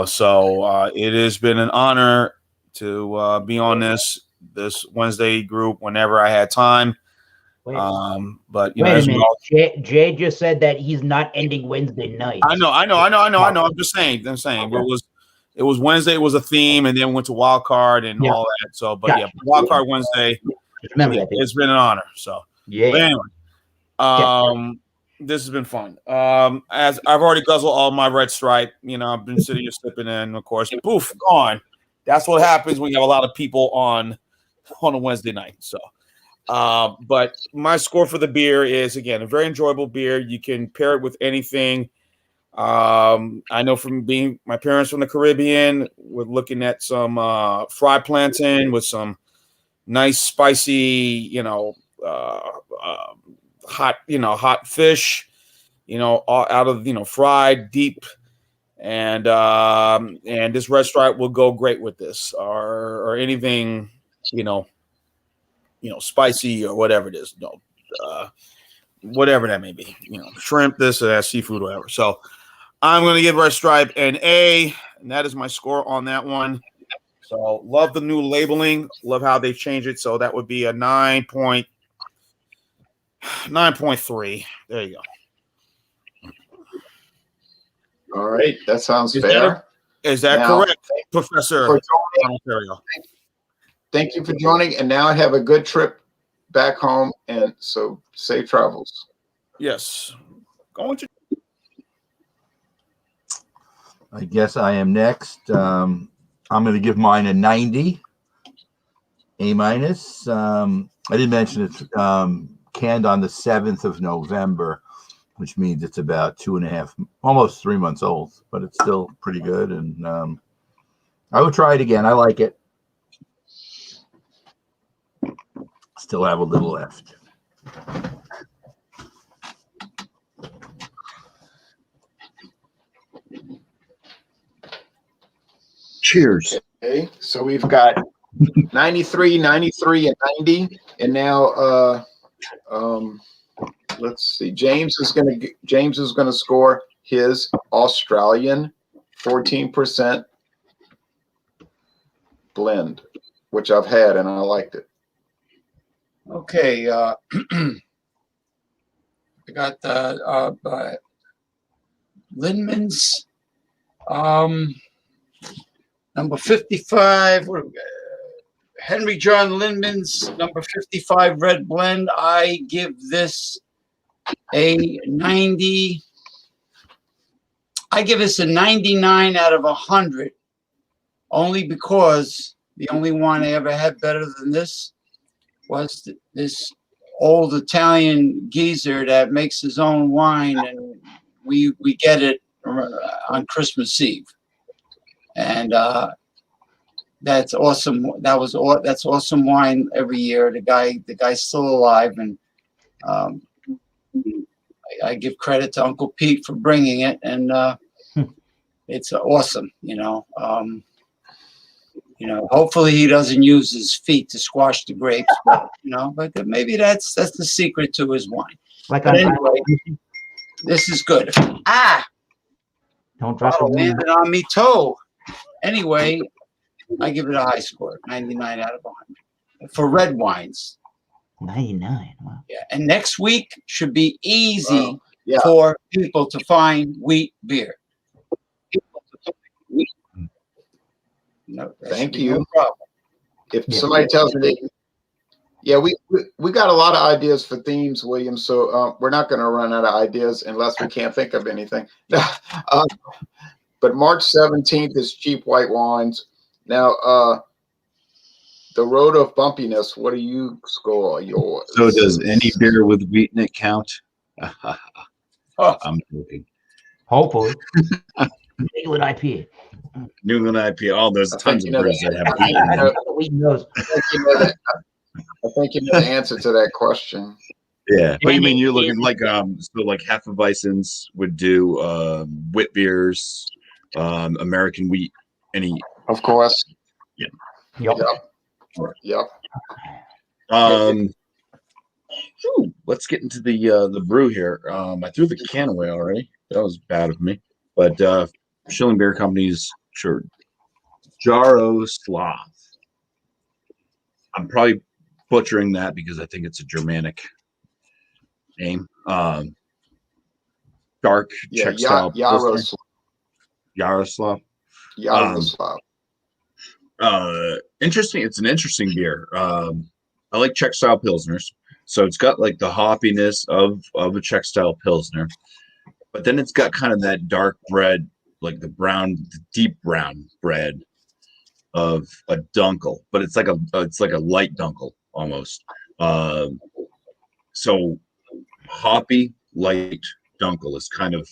so it has been an honor to be on this Wednesday group whenever I had time. Wait, but wait a minute. Jay just said that he's not ending Wednesday night. I know. I'm just saying. Okay. It was Wednesday. It was a theme, and then went to Wildcard and all that. So, but gotcha. Wildcard Wednesday. Remember that. It's been an honor. So, yeah. But anyway, this has been fun. As I've already guzzled all my Red Stripe. I've been sitting here sipping, and of course, poof, gone. That's what happens when you have a lot of people on a Wednesday night. So. But my score for the beer is, again, a very enjoyable beer. You can pair it with anything. I know from being my parents from the Caribbean, we're looking at some fried plantain with some nice spicy, hot fish, all out of fried deep, and this Red Stripe will go great with this, or anything, spicy or whatever it is, whatever that may be, shrimp, this or that, seafood, whatever. So I'm going to give Red Stripe an A, and that is my score on that one. So love the new labeling, love how they changed it. So that would be a 9.3. There you go. All right, that sounds fair. Is that correct, Professor? Thank you for joining, and now I have a good trip back home, and so safe travels. Yes. Going to. I guess I am next. I'm going to give mine a 90, A-. I didn't mention it's canned on the 7th of November, which means it's about 2.5, almost 3 months old, but it's still pretty good. And I would try it again. I like it. Still have a little left. Cheers. Okay, so we've got 93, 93, and 90, and now let's see. James is gonna score his Australian 14% blend, which I've had and I liked it. Okay, I got the Lindmans, number 55. Henry John Lindmans, number 55 Red Blend. I give this a 90. I give this a 99 out of 100, only because the only wine I ever had better than this was this old Italian geezer that makes his own wine, and we get it on Christmas Eve, and that's awesome. That's awesome wine every year. The guy's still alive, and I give credit to Uncle Pete for bringing it, and it's awesome. Hopefully he doesn't use his feet to squash the grapes, but maybe that's the secret to his wine. But anyway, this is good. Don't trust landed on me toe. Anyway, I give it a high score, 99 out of 100 for red wines. 99. Wow. Yeah, and next week should be easy for people to find wheat beer. No, thank you. No problem. If somebody tells me, we got a lot of ideas for themes, William. So we're not going to run out of ideas unless we can't think of anything. But March 17th is cheap white wines. Now, the road of bumpiness. What do you score yours? So does any beer with wheat in it count? I'm joking. Hopefully. New England IPA. New England IPA. Oh, there's tons of brews that have wheat in them. I think you know the answer to that question. Yeah. What do you mean? You're looking like so like Hefeweizens would do wit beers, American wheat, any. Of course. Yeah. Yep. Let's get into the brew here. I threw the can away already. That was bad of me. But Schilling Beer Company's Jaroslav. I'm probably butchering that because I think it's a Germanic name. Dark Czech style. Jaroslav. Interesting. It's an interesting beer. I like Czech style pilsners, so it's got like the hoppiness of a Czech style pilsner, but then it's got kind of that dark bread, like the deep brown bread of a dunkel, but it's like a light dunkel almost. So hoppy light dunkel is kind of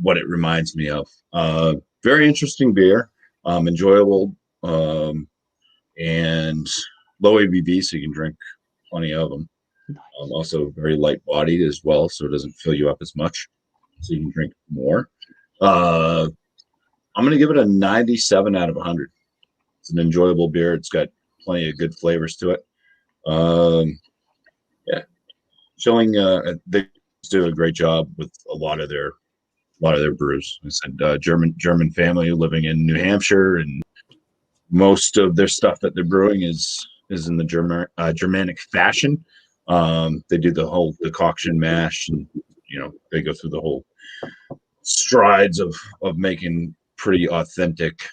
what it reminds me of. Very interesting beer, enjoyable, and low ABV, so you can drink plenty of them. Also very light bodied as well, so it doesn't fill you up as much, so you can drink more. I'm going to give it a 97 out of 100. It's an enjoyable beer. It's got plenty of good flavors to it. Schilling, they do a great job with a lot of their brews. I said German family living in New Hampshire, and most of their stuff that they're brewing is in the Germanic fashion. They do the whole decoction mash, and they go through the whole strides of making pretty authentic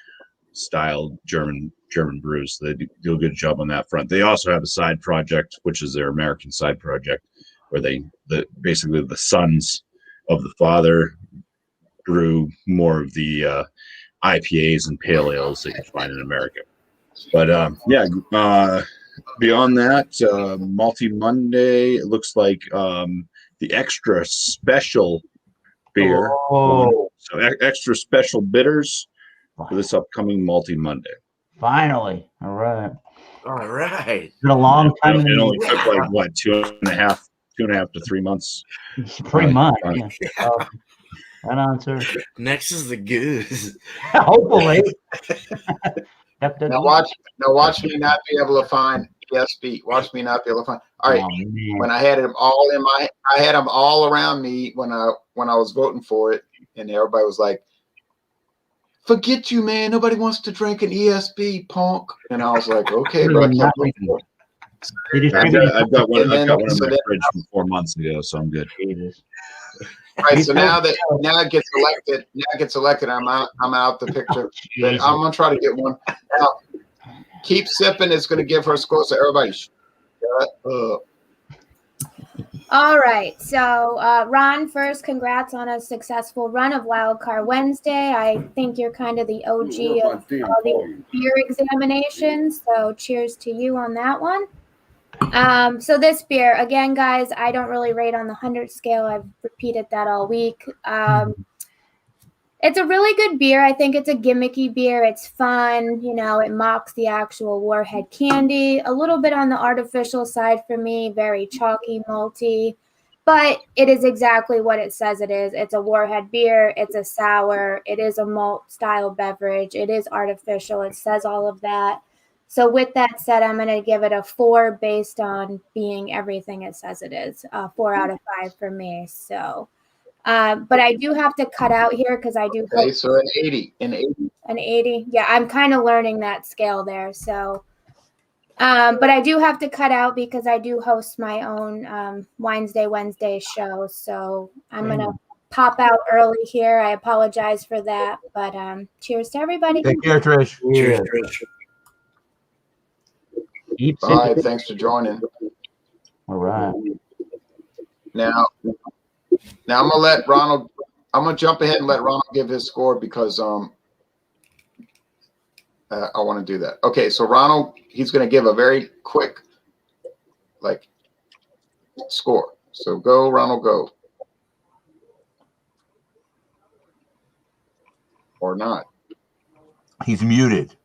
style German brews. They do a good job on that front. They also have a side project, which is their American side project, where basically the sons of the father brew more of the IPAs and pale ales that you find in America. But beyond that, Malty Monday, it looks like the extra special beer. So extra special bitters for this upcoming Malty Monday. Finally. All right. It's been a long time. It only took like what, 2.5 to 3 months. Pretty much. Yeah. Right on, sir. Next is the goose. Hopefully. Now watch me not be able to find ESB. Watch me not be able to find. All right. When I had them all I had them all around me when I was voting for it, and everybody was like, "Forget you, man. Nobody wants to drink an ESB, punk." And I was like, "Okay, but I can't vote for it." I've got one in my fridge from 4 months ago, so I'm good. Right, so now it gets elected. I'm out the picture. But I'm gonna try to get one. Now, Keep Sipping is gonna give her score, so everybody shut up. All right. So, Ron, first, congrats on a successful run of Wildcard Wednesday. I think you're kind of the OG Work on of damn all the volume. beer examinations. So, cheers to you on that one. So this beer, again, guys, I don't really rate on the 100 scale. I've repeated that all week. It's a really good beer. I think it's a gimmicky beer. It's fun. You know, it mocks the actual Warhead candy. A little bit on the artificial side for me, very chalky, malty. But it is exactly what it says it is. It's a Warhead beer. It's a sour. It is a malt style beverage. It is artificial. It says all of that. So with that said, I'm going to give it a 4 based on being everything it says it is. 4 out of 5 for me. So... but I do have to cut out here because I do. Okay, so an 80. An 80. Yeah, I'm kind of learning that scale there. So, but I do have to cut out because I do host my own Wednesday show. So I'm going to pop out early here. I apologize for that. But cheers to everybody. Take care, Trish. Cheers, Trish. All right, thanks for joining. All right. Now I'm gonna let Ronald. I'm gonna jump ahead and let Ronald give his score because I want to do that. Okay, so Ronald, he's gonna give a very quick score. So go, Ronald, go. Or not. He's muted.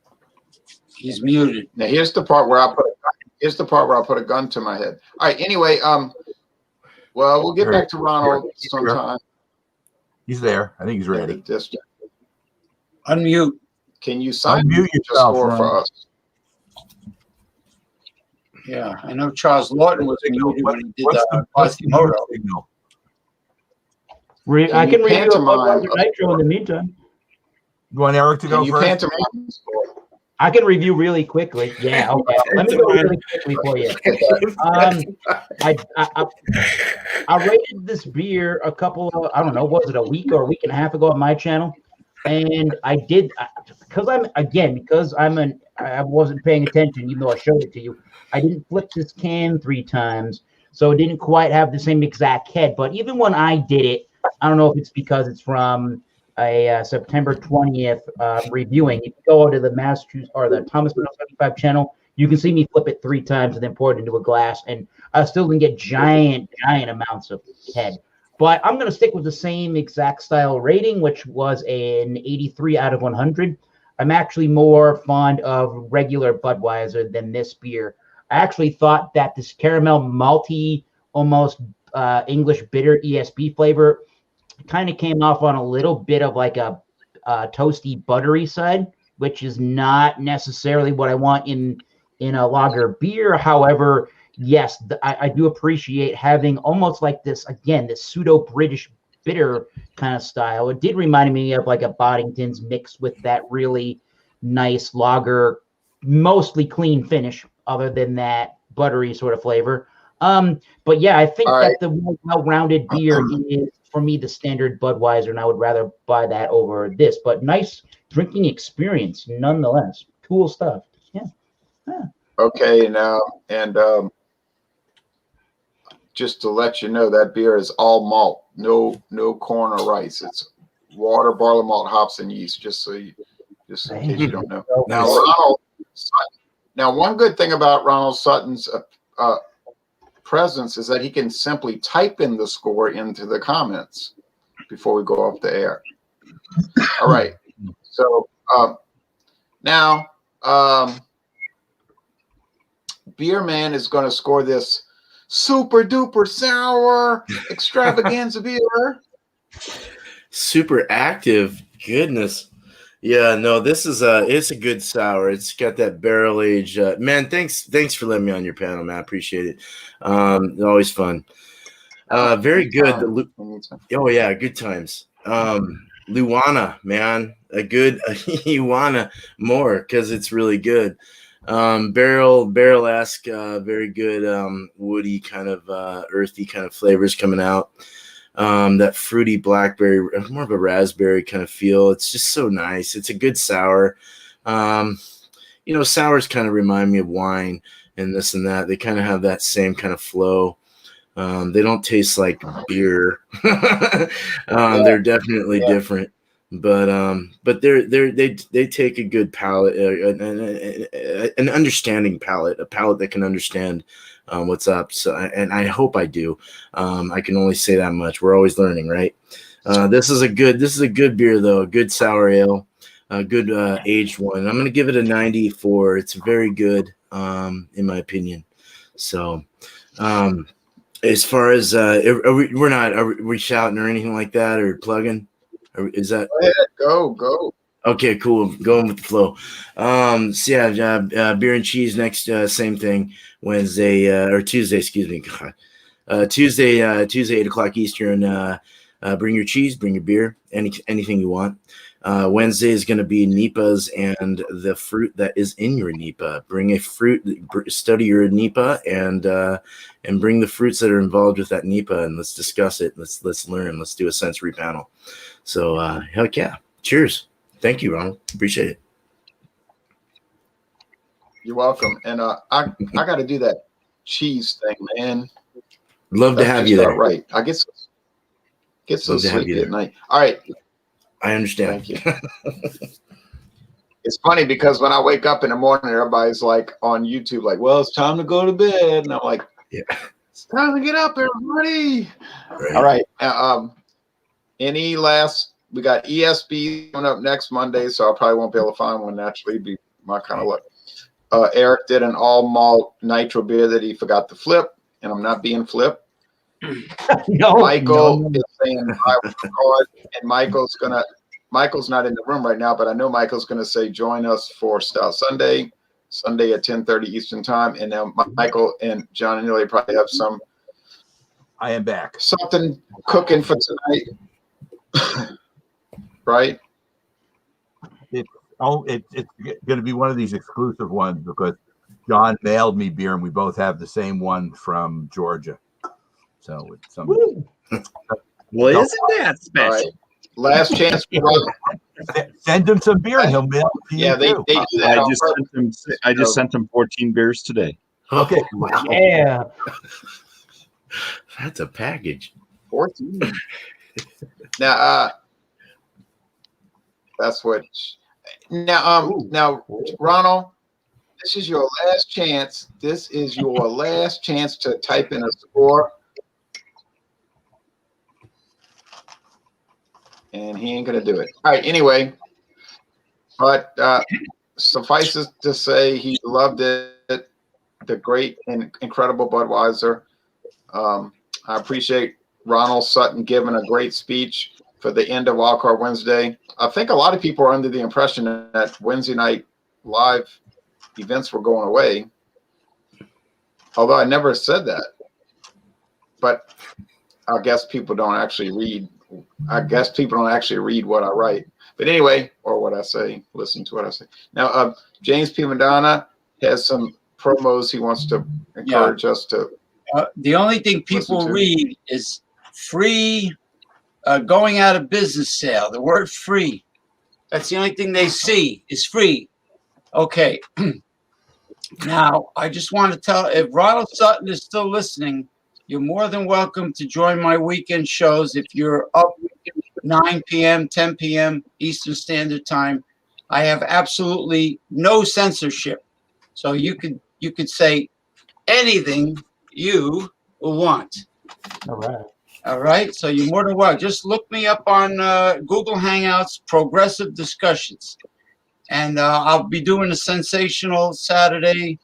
He's muted. Now here's the part where I put a gun to my head. All right. Anyway, well, we'll get back to Ronald sometime. He's there. I think he's ready. Unmute. Can you sign Unmute your yourself, score Ron. for us? Yeah, I know Charles Lawton was muted when he did What's the Moto. signal? I can review a pantomime? Budweiser Nitro in the meantime. You want Eric to Can go you first? pantomime the score? I can review really quickly. Yeah, okay. Let me go really quickly for you. I rated this beer a couple of, I don't know, was it a week or a week and a half ago on my channel? And I did, because I wasn't paying attention, even though I showed it to you. I didn't flip this can 3 times, so it didn't quite have the same exact head. But even when I did it, I don't know if it's because it's from a September 20th reviewing. If you go to the Massachusetts or the Thomas 75 channel, you can see me flip it 3 times and then pour it into a glass, and I still didn't get giant amounts of head. But I'm going to stick with the same exact style rating, which was an 83 out of 100. I'm actually more fond of regular Budweiser than this beer. I actually thought that this caramel malty, almost English bitter ESB flavor kind of came off on a little bit of like a toasty, buttery side, which is not necessarily what I want in a lager beer. However, yes, I do appreciate having almost like this, again, this pseudo-British bitter kind of style. It did remind me of like a Boddington's mixed with that really nice lager, mostly clean finish, other than that buttery sort of flavor. But yeah, I think that the more well-rounded beer is, for me, the standard Budweiser, and I would rather buy that over this. But nice drinking experience nonetheless. Cool stuff. Yeah. Okay, now, and just to let you know, that beer is all malt, no corn or rice. It's water, barley malt, hops, and yeast. Just in case you don't know. Now, Ronald Sutton. Now, one good thing about Ronald Sutton's presence is that he can simply type in the score into the comments before we go off the air. All right. So now Beer Man is going to score this super duper sour extravaganza beer. Super active. Goodness. Yeah, no, this is it's a good sour. It's got that barrel age. Man, thanks for letting me on your panel, man. I appreciate it. Always fun. Very good. Oh yeah, good times. Luana, man, a good Luana more because it's really good. Barrel-esque, very good, woody kind of earthy kind of flavors coming out. That fruity blackberry, more of a raspberry kind of feel. It's just so nice. It's a good sour. Sours kind of remind me of wine and this and that. They kind of have that same kind of flow. They don't taste like beer. They're definitely different, but they take a good palate, an understanding palate, a palate that can understand what's up. So, and I hope I do. I can only say that much. We're always learning, right? This is a good beer though, a good sour ale, a good aged one. I'm gonna give it a 94. It's very good, in my opinion. So, as far as are we shouting or anything like that or plugging? Is that Go ahead, go. Okay, cool. Going with the flow. So yeah, beer and cheese next, same thing. Wednesday or Tuesday, excuse me. God. Tuesday, 8:00 Eastern. Bring your cheese, bring your beer, anything you want. Wednesday is going to be Nipas and the fruit that is in your Nipa. Bring a fruit, study your Nipa, and bring the fruits that are involved with that Nipa, and let's discuss it. Let's learn. Let's do a sensory panel. So heck yeah, cheers. Thank you, Ronald. Appreciate it. You're welcome. And I got to do that cheese thing, man. Love to have you there. Right. I get so sleepy at night. All right. I understand. Thank you. It's funny because when I wake up in the morning, everybody's like on YouTube, like, well, it's time to go to bed. And I'm like, yeah, it's time to get up, everybody. Right. All right. We got ESB coming up next Monday, so I probably won't be able to find one naturally. Be my kind of luck. Eric did an all malt nitro beer that he forgot to flip, and I'm not being flipped. Michael is saying I will record, and Michael's not in the room right now, but I know Michael's gonna say join us for Stout Sunday at 10:30 Eastern time, and then Michael and John and Neely probably have I am back. something cooking for tonight. Right? It's going to be one of these exclusive ones because John mailed me beer and we both have the same one from Georgia. So it's some. Well, isn't that special? Right. Last chance. Send him some beer and he'll mail it to you. Yeah, they too. do that. I just sent him 14 beers today. Okay. Wow. Yeah. That's a package. 14. Now, that's what. Now, Ronald, this is your last chance. This is your last chance to type in a score. And he ain't gonna do it. All right. Anyway, but suffice it to say, he loved it. The great and incredible Budweiser. I appreciate Ronald Sutton giving a great speech for the end of Wildcard Wednesday. I think a lot of people are under the impression that Wednesday night live events were going away, although I never said that. But I guess people don't actually read. I guess people don't actually read what I write. But anyway, or what I say, listen to what I say. Now, James P. Madonna has some promos he wants to encourage us to. The only thing people read is free going out of business sale. The word free. That's the only thing they see is free. Okay. Now, I just want to tell, if Ronald Sutton is still listening, you're more than welcome to join my weekend shows. If you're up 9 p.m., 10 p.m. Eastern Standard Time, I have absolutely no censorship. So you could say anything you want. All right. All right. So you're more than welcome. Just look me up on Google Hangouts, Progressive Discussions. And I'll be doing a sensational Saturday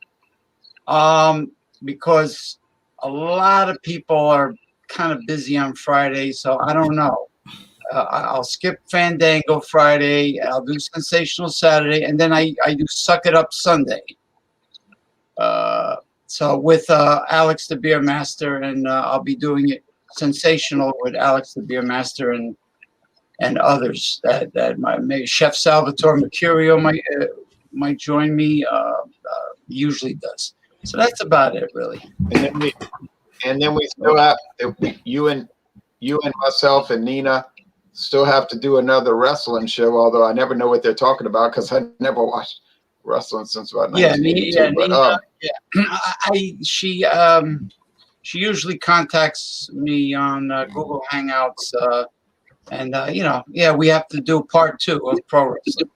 because a lot of people are kind of busy on Friday. So I don't know. I'll skip Fandango Friday. I'll do sensational Saturday. And then I do Suck It Up Sunday. So with Alex the Beer Master, and I'll be doing it sensational with Alex the Beer Master and others that maybe Chef Salvatore Mercurio might join me. Usually does. So that's about it, really. And then we still have you and myself and Nina still have to do another wrestling show. Although I never know what they're talking about because I never watched wrestling since about 1982. she usually contacts me on Google Hangouts, and we have to do part 2 of pro wrestling.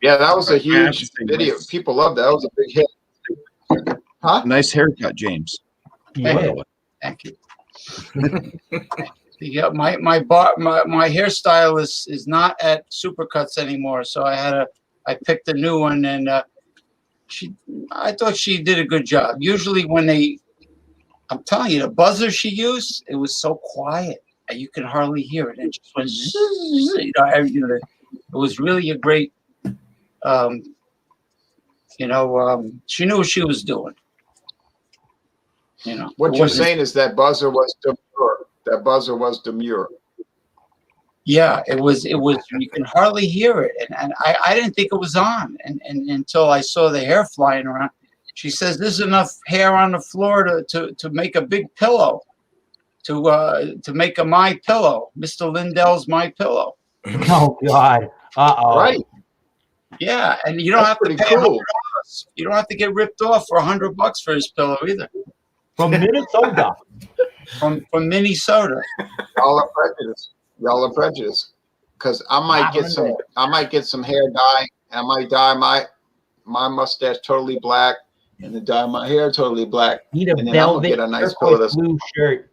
Yeah, that was a huge video. People loved that. That was a big hit. Huh? Nice haircut, James. Hey, thank you. Yeah, my hairstylist is not at Supercuts anymore, so I picked a new one, and I thought she did a good job. Usually when I'm telling you, the buzzer she used, it was so quiet you can hardly hear it. It just went zzz, it was really a great, she knew what she was doing. What you're saying is that buzzer was demure. That buzzer was demure. Yeah, it was. You can hardly hear it, and I didn't think it was on, and until I saw the hair flying around. She says there's enough hair on the floor to make a big pillow, to make a My Pillow, Mr. Lindell's My Pillow. Oh God! Right. Yeah, and you don't have to pay $100. You don't have to get ripped off for $100 for his pillow either. From Minnesota. From Minnesota. Y'all are prejudiced. Because I might get some hair dye. I might dye my mustache totally black, and then dye my hair totally black. Need a and then I'm gonna get a nice color blue shirt.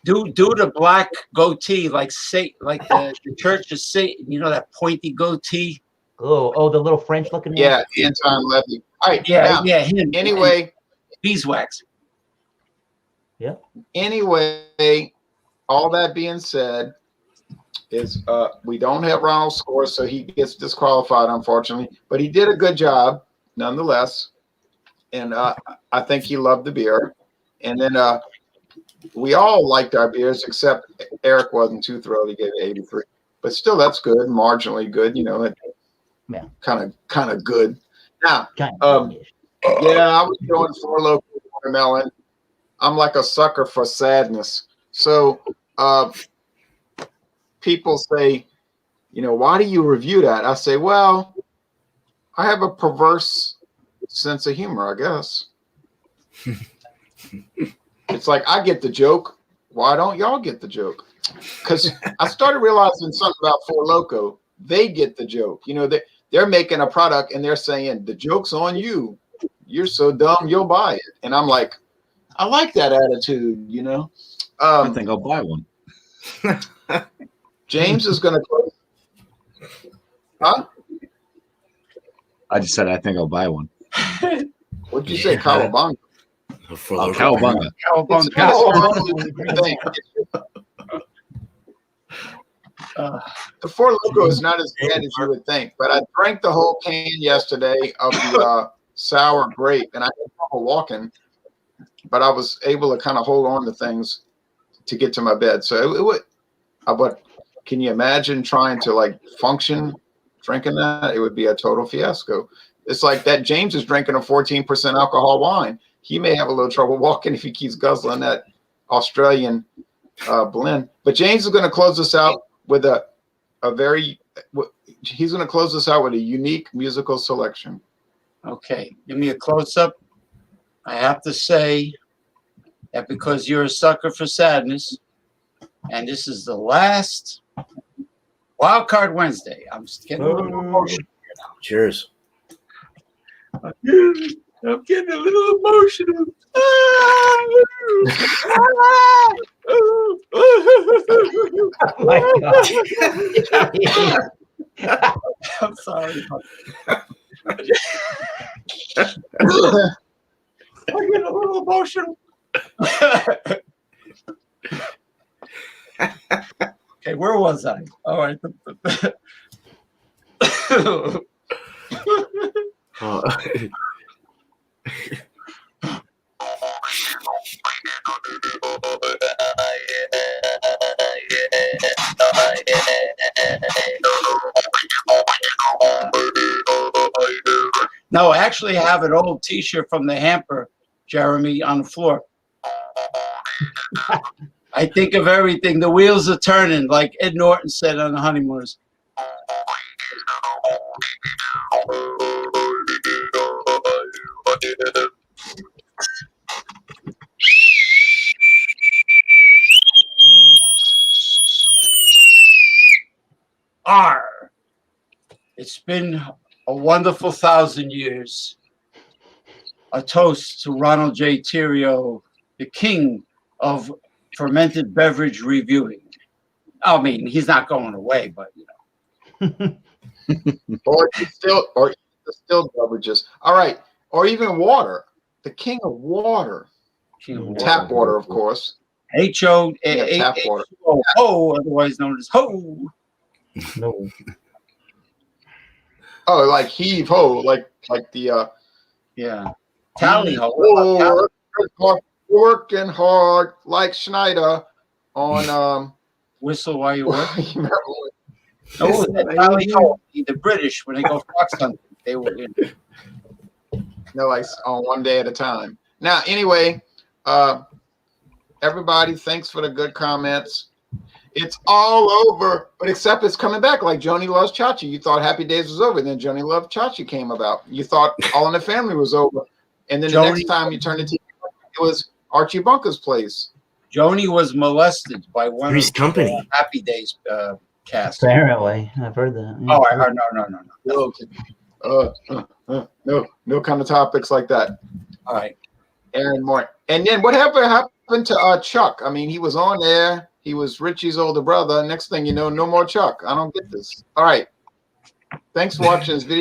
Do the black goatee like the Church of Satan. You know that pointy goatee. Oh, the little French looking. Yeah, Anton Levy. All right. Yeah, him. Anyway, beeswax. Yeah. Anyway, all that being said, is we don't have Ronald's score, so he gets disqualified, unfortunately. But he did a good job, nonetheless. And I think he loved the beer. And then we all liked our beers, except Eric wasn't too thrilled. He gave it 83. But still, that's good, marginally good. Kind of good. Now, yeah, I was going for local watermelon. I'm like a sucker for sadness. So people say, why do you review that? I say, well, I have a perverse sense of humor, I guess. It's like, I get the joke. Why don't y'all get the joke? Because I started realizing something about Four Loko. They get the joke. They're making a product and they're saying, the joke's on you. You're so dumb, you'll buy it. And I'm like, I like that attitude, I think I'll buy one. James is going to close. Huh? I just said I think I'll buy one. What'd you say, Cowabunga? Cowabunga. The Four Loko is not as bad as you would think, but I drank the whole can yesterday of the sour grape, and I had trouble walking, but I was able to kind of hold on to things to get to my bed. So it would, but can you imagine trying to function drinking that? It would be a total fiasco. It's like that James is drinking a 14% alcohol wine. He may have a little trouble walking if he keeps guzzling that Australian blend. But James is going to close us out with he's going to close us out with a unique musical selection. Okay, give me a close-up. I have to say that because you're a sucker for sadness, and this is the last Wildcard Wednesday. I'm getting a little emotional here now. Cheers. I'm getting a little emotional. Oh my God. I'm sorry. I'm getting a little emotional. Okay, where was I? All right. No, I actually have an old T-shirt from the hamper, Jeremy, on the floor. I think of everything. The wheels are turning, like Ed Norton said on The Honeymooners. been a wonderful 1,000 years. A toast to Ronald J. Theriault, the king of fermented beverage reviewing. I mean, he's not going away, but you know. or still beverages. All right, or even water. The king of water. Tap water, of course. H-O, tap water. Ho, otherwise known as Ho. No. Oh, like heave ho, like the yeah. Tally ho. Working hard like Schneider on Whistle while you work. No, Tally ho. The British, when they go fox hunting, they were in. No, like on one day at a time. Now, anyway, everybody, thanks for the good comments. It's all over, but except it's coming back like Joni Loves Chachi. You thought Happy Days was over, then Joni Loves Chachi came about. You thought All in the Family was over, and then the next time you turned it, it was Archie Bunker's Place. Joni was molested by one Three's of Company. Happy Days cast. Apparently, I've heard that. Yeah. Oh, I heard no. No kind of topics like that. All right. And more. And then what happened to Chuck? I mean, he was on there. He was Richie's older brother. Next thing you know, no more Chuck. I don't get this. All right. Thanks for watching this video.